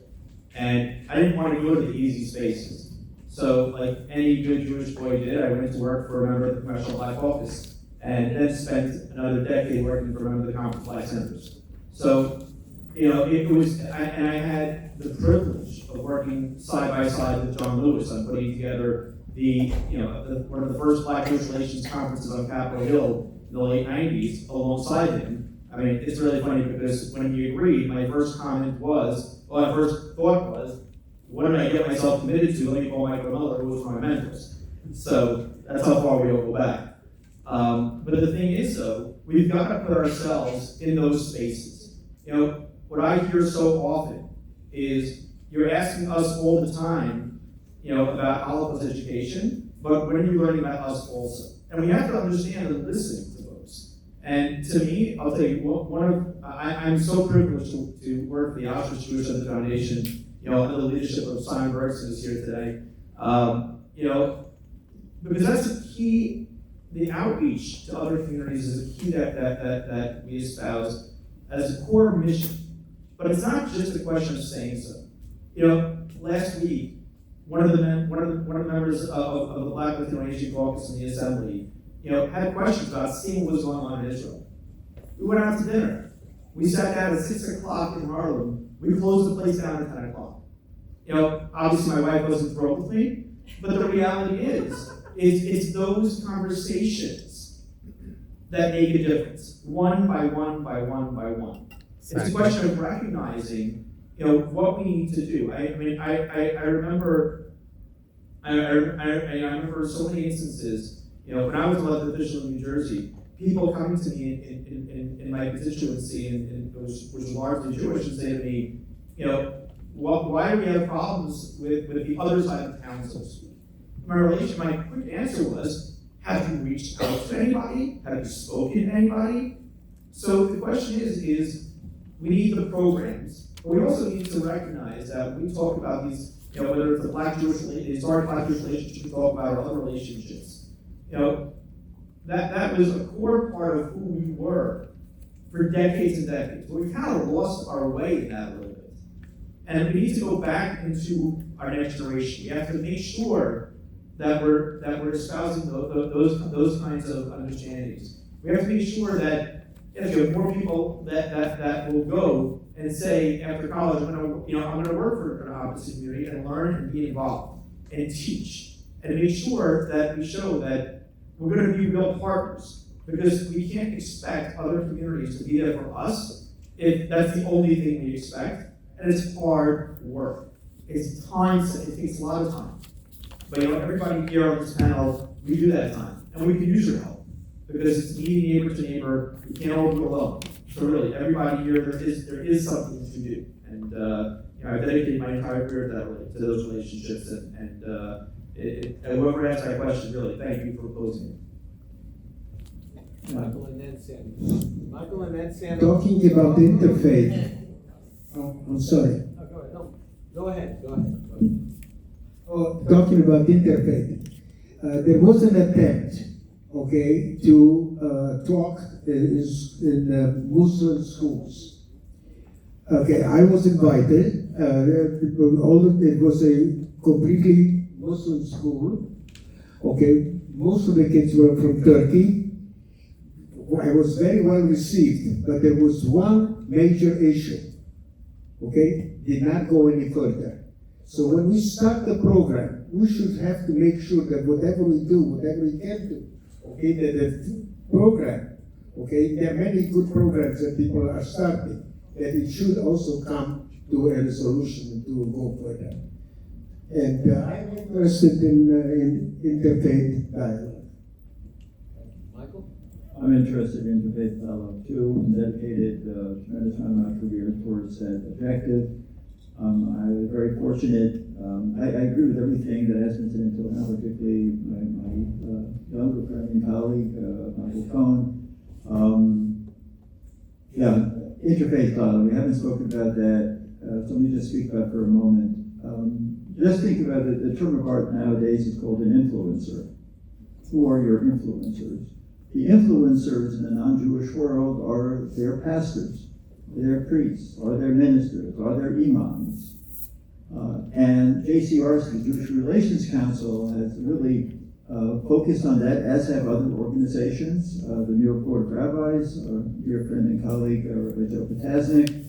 [SPEAKER 11] And I didn't want to go to the easy spaces. So, like any good Jewish boy did, I went to work for a member of the Congressional Black Caucus, and then spent another decade working for a member of the Conference of Black Senators. So, it was, and I had the privilege of working side by side with John Lewis on putting together one of the first Black Jewish Relations conferences on Capitol Hill in the late 90s alongside him. I mean, it's really funny because when you agreed, my first thought was, what did I get myself committed to? Let me call Michael Miller, who was one of my mentors. So that's how far we all go back. But the thing is, though, we've got to put ourselves in those spaces. What I hear so often is you're asking us all the time, about Holocaust education, but when are you learning about us also? And we have to understand and listen to those. And to me, I'll tell you, I'm so privileged to work for the Auschwitz Jewish Center Foundation, under the leadership of Simon Bergson, who's here today. Because that's the key. The outreach to other communities is a key that we espouse as a core mission. But it's not just a question of saying so. Last week, one of the members of the Black Lithuanian Caucus in the Assembly, had questions about seeing what was going on in Israel. We went out to dinner. We sat down at 6 o'clock in Harlem. We closed the place down at 10 o'clock. Obviously my wife wasn't thrilled with me, but the reality is it's those conversations that make a difference, one by one by one by one. It's a question of recognizing, what we need to do. I remember so many instances, when I was elected official in New Jersey, people coming to me in my constituency, which was largely Jewish, and say to me, why do we have problems with the other side of town, so to speak? My quick answer was, have you reached out to anybody? Have you spoken to anybody? So the question is we need the programs, but we also need to recognize that when we talk about these, whether it's the historic Black Jewish relationship we talk about, or other relationships, that was a core part of who we were for decades and decades. But we kind of lost our way in that a little bit. And we need to go back into our next generation. We have to make sure that we're espousing those kinds of understandings. We have to make sure that if you have more people that will go and say after college, I'm going to work for an opposite community and learn and be involved and teach and make sure that we show that we're going to be real partners, because we can't expect other communities to be there for us if that's the only thing we expect. And it's hard work. It's time, it takes a lot of time. But everybody here on this panel, we do that time. And we can use your help. Because it's meeting neighbor to neighbor, we can't all do it alone. So really, everybody here, there is something to do. And I've dedicated my entire career to those relationships. And whoever asked that question, really, thank you for posing it.
[SPEAKER 14] Michael and then Sandy.
[SPEAKER 3] Talking about interfaith. I'm sorry.
[SPEAKER 14] Go ahead.
[SPEAKER 3] Talking about interfaith. There was an attempt, to talk in Muslim schools. I was invited, it was a completely Muslim school. Okay, most of the kids were from Turkey. I was very well received, but there was one major issue. Okay, did not go any further. So when we start the program, we should have to make sure that whatever we do, whatever we can do, okay, that the program, okay, there are many good programs that people are starting, that it should also come to a resolution to go further. And I'm interested in interfaith dialogue.
[SPEAKER 14] Michael?
[SPEAKER 5] I'm interested in interfaith dialogue too, and dedicated a tremendous amount of my career towards that objective. I was very fortunate. I agree with everything that has been said until now, particularly my younger friend and colleague, Michael Cohn. Interfaith dialogue. We haven't spoken about that, so let me just speak about it for a moment. Just think about it. The term of art nowadays is called an influencer. Who are your influencers? The influencers in the non-Jewish world are their pastors, their priests, or their ministers, or their imams. And JCR's, the Jewish Relations Council, has really focused on that, as have other organizations. The New York Board of Rabbis, our dear friend and colleague, Rabbi Joe Potasnik,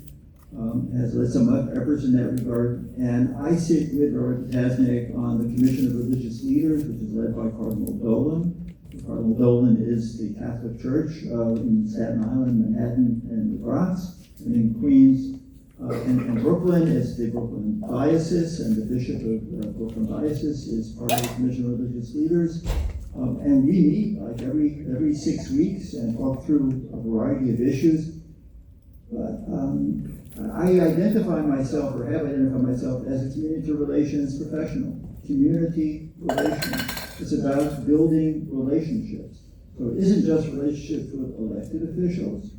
[SPEAKER 5] has led some efforts in that regard. And I sit with Rabbi Potasnik on the Commission of Religious Leaders, which is led by Cardinal Dolan. Cardinal Dolan is the Catholic Church in Staten Island, Manhattan, and the Bronx. And in Queens and Brooklyn is the Brooklyn Diocese, and the Bishop of Brooklyn Diocese is part of the Commission of Religious Leaders. And we meet like every 6 weeks and talk through a variety of issues. But I identify myself, or have identified myself, as a community relations professional. Community relations. It's about building relationships. So it isn't just relationships with elected officials.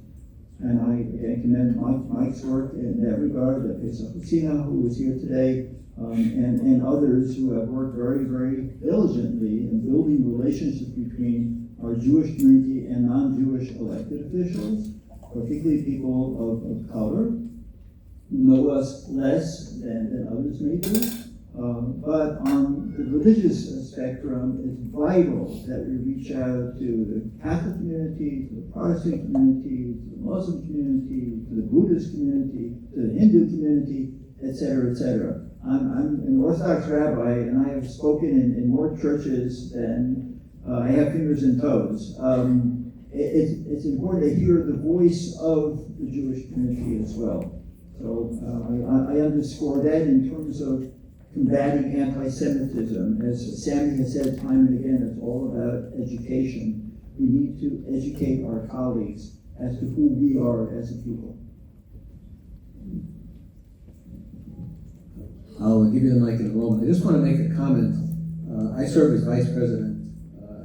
[SPEAKER 5] And I again commend Mike's work in that regard, Pesach Lucina, who is here today, and others who have worked very, very diligently in building relationships between our Jewish community and non-Jewish elected officials, particularly people of color, who know us less than others may do. But on the religious spectrum, it's vital that we reach out to the Catholic community, to the Protestant community, to the Muslim community, to the Buddhist community, to the Hindu community, etc., etc. I'm an Orthodox rabbi, and I have spoken in more churches than I have fingers and toes. It's important to hear the voice of the Jewish community as well. So I underscore that in terms of combating anti-Semitism. As Sammy has said time and again, it's all about education. We need to educate our colleagues as to who we are as a people.
[SPEAKER 4] I'll give you the mic in a moment. I just want to make a comment. I serve as vice president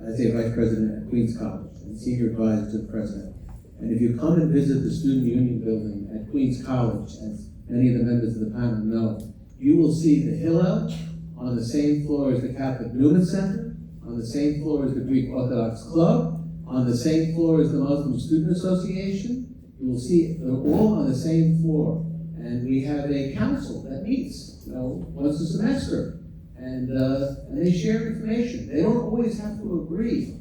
[SPEAKER 4] at Queens College and senior advisor to the president. And if you come and visit the Student Union building at Queens College, as many of the members of the panel know, you will see the Hillel on the same floor as the Catholic Newman Center, on the same floor as the Greek Orthodox Club, on the same floor as the Muslim Student Association. You will see they're all on the same floor. And we have a council that meets, once a semester. And they share information. They don't always have to agree.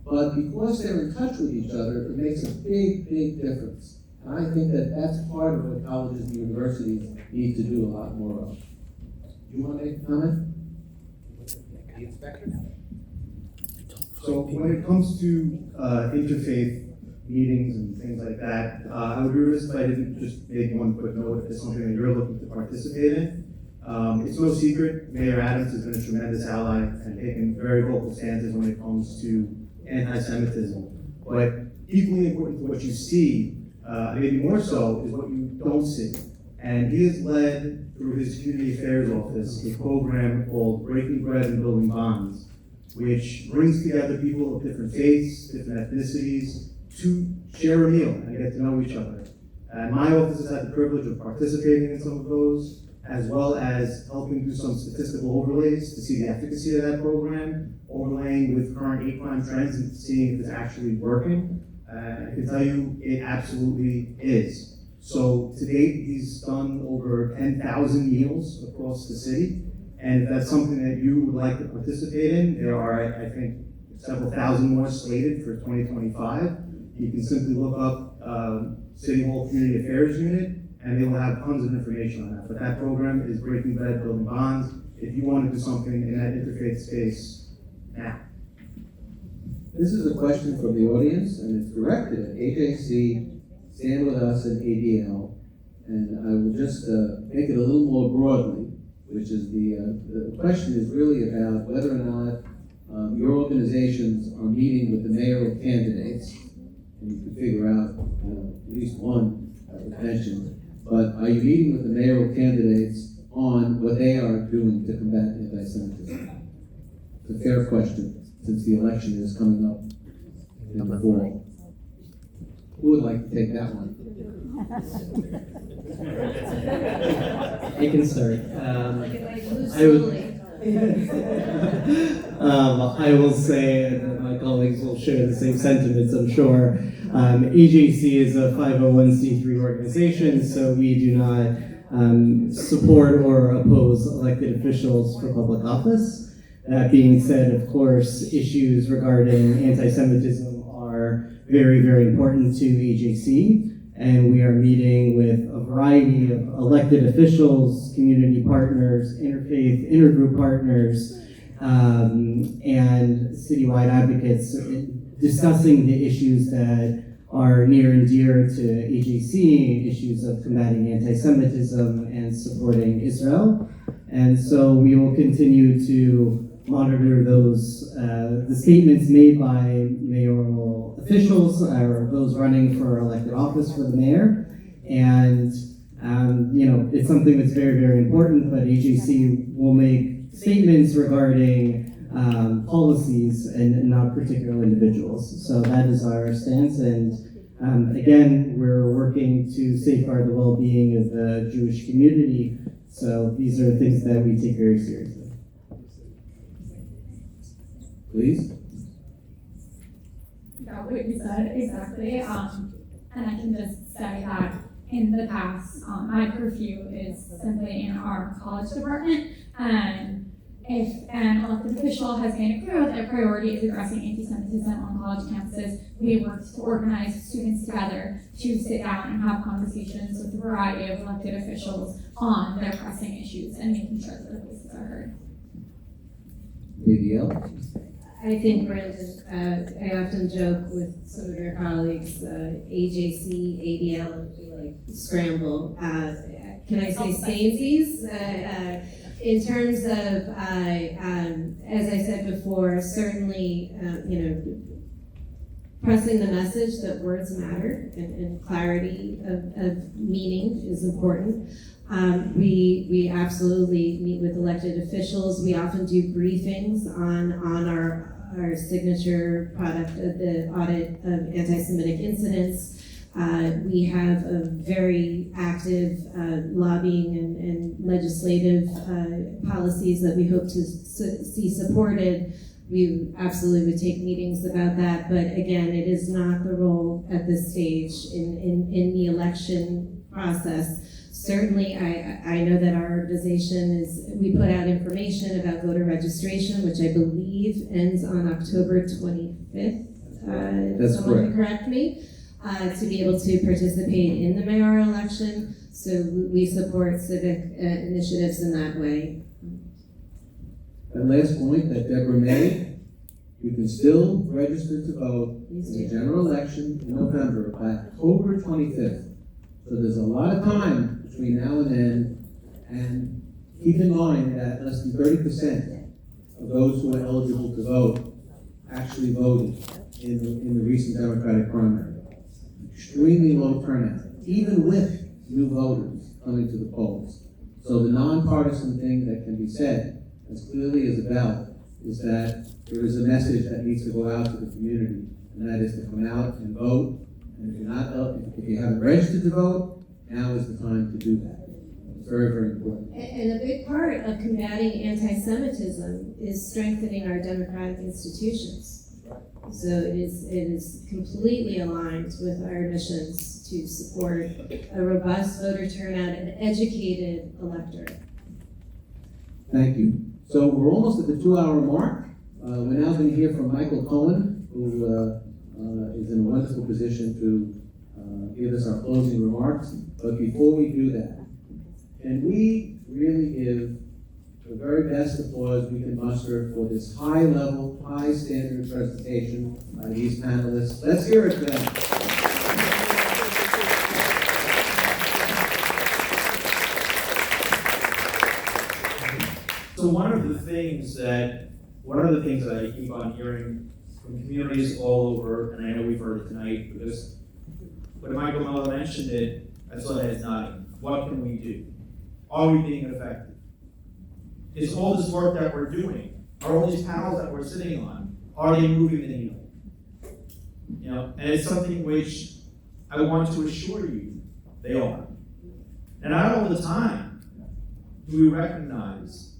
[SPEAKER 4] But because they're in touch with each other, it makes a big, big difference. And I think that that's part of what colleges and universities need to do a lot more of. Do you want to make a comment?
[SPEAKER 14] The inspector?
[SPEAKER 13] So when it comes to interfaith meetings and things like that, I would be remiss if I didn't just make one quick note if it's something that you're looking to participate in. It's no secret, Mayor Adams has been a tremendous ally and taken very vocal stances when it comes to anti-Semitism. But equally important to what you see, maybe more so, is what you don't see. And he has led, through his community affairs office, a program called Breaking Bread and Building Bonds, which brings together people of different faiths, different ethnicities, to share a meal and get to know each other. And my office has had the privilege of participating in some of those, as well as helping do some statistical overlays to see the efficacy of that program, overlaying with current hate crime trends and seeing if it's actually working. I can tell you it absolutely is. So to date, he's done over 10,000 meals across the city. And if that's something that you would like to participate in, there are, I think, several thousand more slated for 2025. You can simply look up City Hall Community Affairs Unit, and they will have tons of information on that. But that program is breaking bread, building bonds. If you want to do something in that interfaith space, now.
[SPEAKER 4] This is a question from the audience, and it's directed at AJC, Stand With Us, and ADL. And I will just make it a little more broadly, which is the question is really about whether or not your organizations are meeting with the mayoral candidates, and you can figure out at least one was mentioned, but are you meeting with the mayoral candidates on what they are doing to combat anti-Semitism? It's a fair question, since the election is coming up in the fall. Who would like to take that one?
[SPEAKER 10] I can start. I will say, and my colleagues will share the same sentiments, I'm sure. AJC is a 501c3 organization, so we do not support or oppose elected officials for public office. That being said, of course, issues regarding anti-Semitism are very, very important to AJC. And we are meeting with a variety of elected officials, community partners, interfaith, intergroup partners, and citywide advocates discussing the issues that are near and dear to AJC, issues of combating anti-Semitism and supporting Israel. And so we will continue to monitor those, the statements made by mayoral officials or those running for elected office for the mayor. And, it's something that's very, very important, but AJC will make statements regarding policies and not particular individuals. So that is our stance. And again, we're working to safeguard the well-being of the Jewish community. So these are things that we take very seriously.
[SPEAKER 4] Please.
[SPEAKER 9] Got what you said, exactly. And I can just say that in the past, my curfew is simply in our college department. And if an elected official has made it clear that their priority is addressing anti-Semitism on college campuses, we work to organize students together to sit down and have conversations with a variety of elected officials on their pressing issues and making sure that their voices are heard.
[SPEAKER 4] ADL?
[SPEAKER 7] I think, Brandon, I often joke with some of your colleagues, AJC, ADL, like scramble. Can I say samesies? In terms of, as I said before, certainly, pressing the message that words matter and clarity of meaning is important. We absolutely meet with elected officials. We often do briefings on our signature product of the audit of anti-Semitic incidents. We have a very active lobbying and legislative policies that we hope to see supported. We absolutely would take meetings about that, but again, it is not the role at this stage in the election process. Certainly, I know that our organization we put out information about voter registration, which I believe ends on October 25th.
[SPEAKER 4] That's
[SPEAKER 7] someone
[SPEAKER 4] correct.
[SPEAKER 7] Correct me, to be able to participate in the mayoral election. So we support civic initiatives in that way.
[SPEAKER 4] That last point that Deborah made, you can still register to vote in the general election in November by October 25th. So there's a lot of time between now and then, and keep in mind that less than 30% of those who are eligible to vote actually voted in the recent Democratic primary. Extremely low turnout, even with new voters coming to the polls. So the nonpartisan thing that can be said as clearly as a bell is that there is a message that needs to go out to the community, and that is to come out and vote. And if you haven't registered to vote, now is the time to do that. It's very, very important.
[SPEAKER 7] And a big part of combating anti-Semitism is strengthening our democratic institutions. So it is completely aligned with our missions to support a robust voter turnout and educated electorate.
[SPEAKER 4] Thank you. So we're almost at the 2-hour mark. We're now going to hear from Michael Cohen, who is in a wonderful position to give us our closing remarks. But before we do that, can we really give the very best applause we can muster for this high-level, high-standard presentation by these panelists? Let's hear it for them.
[SPEAKER 11] So one of the things that I keep on hearing from communities all over, and I know we've heard it tonight, because when Michael Mello mentioned it, I saw that he's nodding. What can we do? Are we being effective? Is all this work that we're doing, are all these panels that we're sitting on, are they moving the needle? You know, and it's something which I want to assure you they are. And not all the time do we recognize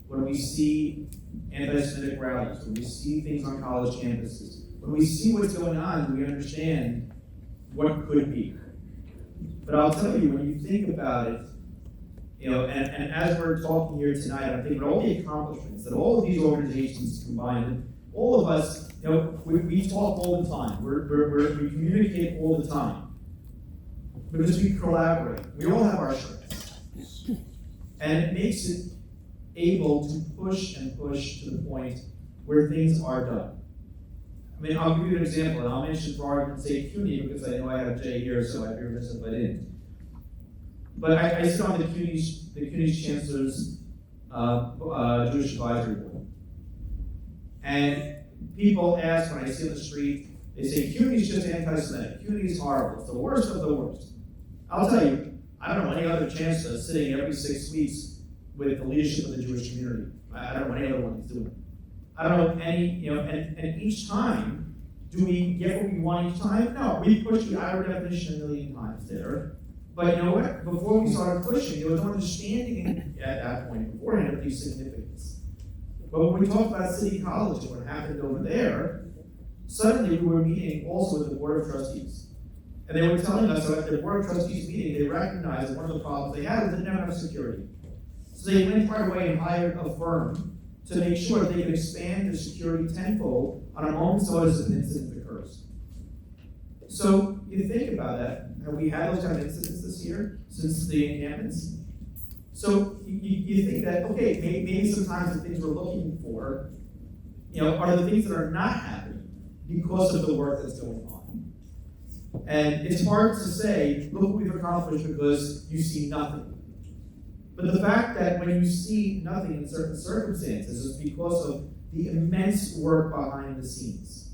[SPEAKER 11] when we see anti-Semitic rallies, when we see things on college campuses, when we see what's going on, we understand what could be. But I'll tell you, when you think about it, you know, and as we're talking here tonight, I'm thinking all the accomplishments that all of these organizations combined, all of us, you know, we talk all the time. We communicate all the time. Because we collaborate. We all have our strengths. And it makes it able to push and push to the point where things are done. I mean, I'll give you an example, and I'll mention for argument's sake CUNY, because I know I have Jay here, so I'd be remiss if I didn't. But I sit on the CUNY's Chancellor's Jewish Advisory Board. And people ask when I see on the street, they say, CUNY's just anti-Semitic. CUNY's horrible. It's the worst of the worst. I'll tell you, I don't know any other chancellor sitting every 6 weeks with the leadership of the Jewish community. I don't know any other one that's doing it. I don't know any, you know, and each time, do we get what we want each time? No, we push the IRA definition a million times there. But you know what? Before we started pushing, there was no understanding at that point beforehand of these significance. But when we talk about City College and what happened over there, suddenly we were meeting also with the Board of Trustees. And they were telling us that at the Board of Trustees meeting, they recognized that one of the problems they had was they didn't have enough security. So they went right away and hired a firm to make sure that they could expand the security tenfold on a moment's notice if an incident occurs. So you think about that. Have we had those kind of incidents this year since the encampments? So you think that, okay, maybe sometimes the things we're looking for, you know, are the things that are not happening because of the work that's going on. And it's hard to say, look what we've accomplished because you see nothing. But the fact that when you see nothing in certain circumstances is because of the immense work behind the scenes.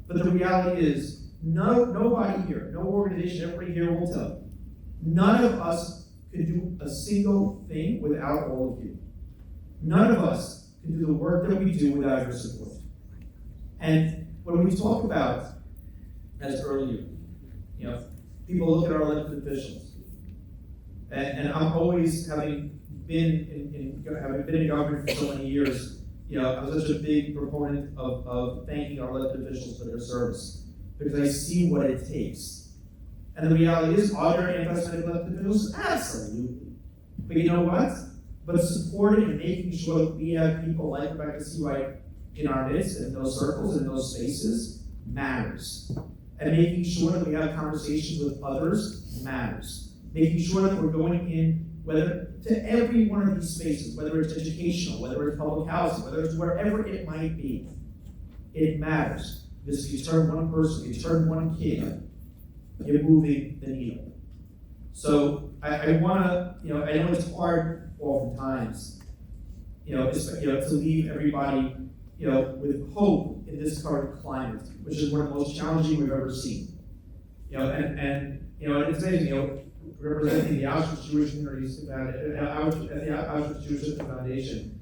[SPEAKER 11] But the reality is, nobody here, no organization, everybody here will tell you, none of us could do a single thing without all of you. None of us can do the work that we do without your support. And when we talk about, as earlier, you know, people look at our elected officials. And I'm always, having been in government for so many years, you know, I'm such a big proponent of thanking our elected officials for their service, because I see what it takes. And the reality is, are there anti-Semitic elected officials? Absolutely. But you know what? But supporting and making sure that we have people like Rebecca Seawright in our midst, in those circles, in those spaces, matters. And making sure that we have conversations with others matters. Making sure that we're going in, whether to every one of these spaces, whether it's educational, whether it's public housing, whether it's wherever it might be, it matters. Because if you turn one person, if you turn one kid, you're moving the needle. So I want to, you know, I know it's hard oftentimes, to leave everybody, with hope in this current climate, which is one of the most challenging we've ever seen. And it's amazing, representing the Auschwitz Jewish Communities at the Auschwitz Jewish Foundation,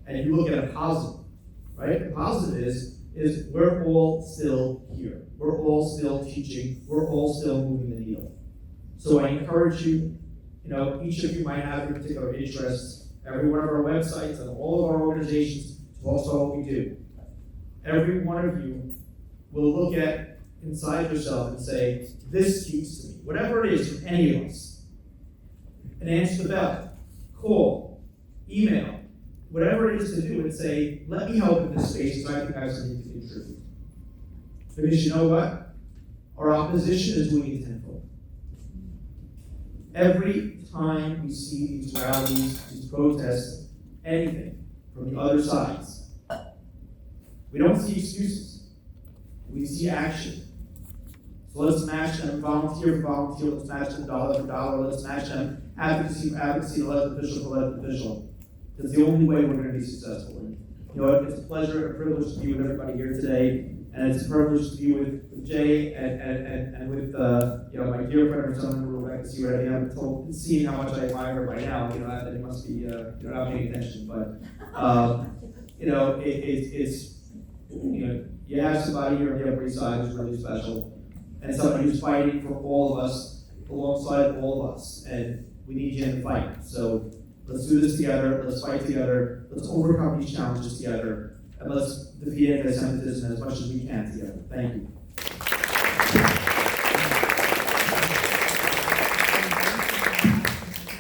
[SPEAKER 11] and you look at a positive, right? The positive is we're all still here. We're all still teaching. We're all still moving the needle. So I encourage you, each of you might have your particular interests. Every one of our websites and all of our organizations to also what we do. Every one of you will look at inside yourself and say, this speaks to me, whatever it is from any of us, and answer the bell, call, email, whatever it is to do, and say, let me help in this space, because I think I have something to contribute. Because you know what? Our opposition is doing it tenfold. Every time we see these rallies, these protests, anything from the other sides, we don't see excuses. We see action. So let's match them volunteer for volunteer, let's match them dollar for dollar, let's match them advocacy for advocacy, elected official for elected official. That's the only way we're going to be successful. And, you know, it's a pleasure and a privilege to be with everybody here today, and it's a privilege to be with Jay and with you know, my dear friend or someone, Rebecca Seward. I haven't seen how much I admire her by now. You know, that it must be you're not paying attention, but you know, it's you know, you have somebody here on the Upper East Side who's really special, and somebody who's fighting for all of us, alongside all of us, and we need you in the fight. So let's do this together, let's fight together, let's overcome these challenges together, and let's defeat anti-Semitism as much as we can together. Thank you.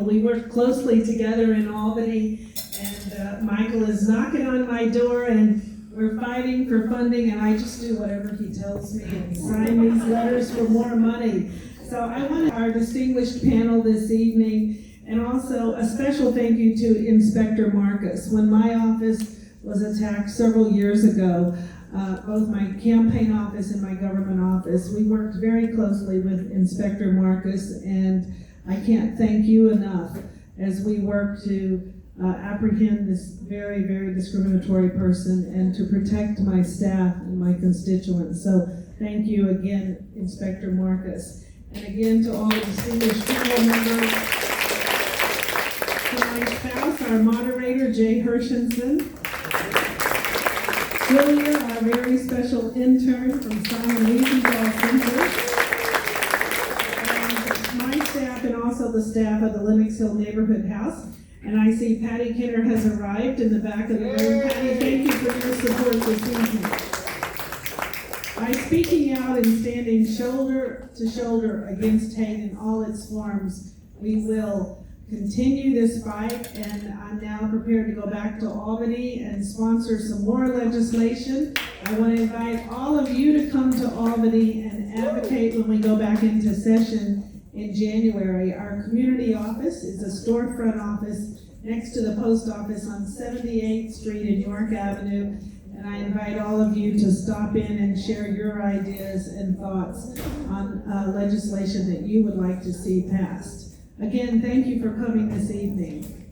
[SPEAKER 2] We work closely together in Albany, and Michael is knocking on my door, and we're fighting for funding, and I just do whatever he tells me and sign these letters for more money. So I want our distinguished panel this evening, and also a special thank you to Inspector Marcus. When my office was attacked several years ago, both my campaign office and my government office, we worked very closely with Inspector Marcus, and I can't thank you enough as we work to apprehend this very, very discriminatory person and to protect my staff and my constituents. So thank you again, Inspector Marcus. And again, to all the distinguished panel members, to my spouse, our moderator, Jay Hershenson, Julia, our very special intern from Simon Wiesenthal Center, and my staff and also the staff of the Lenox Hill Neighborhood House. And I see Patty Kinner has arrived in the back of the room. Patty, thank you for your support this evening. By speaking out and standing shoulder to shoulder against hate in all its forms, we will continue this fight, and I'm now prepared to go back to Albany and sponsor some more legislation. I want to invite all of you to come to Albany and advocate when we go back into session in January. Our community office is a storefront office next to the post office on 78th Street and York Avenue, and I invite all of you to stop in and share your ideas and thoughts on legislation that you would like to see passed. Again, thank you for coming this evening.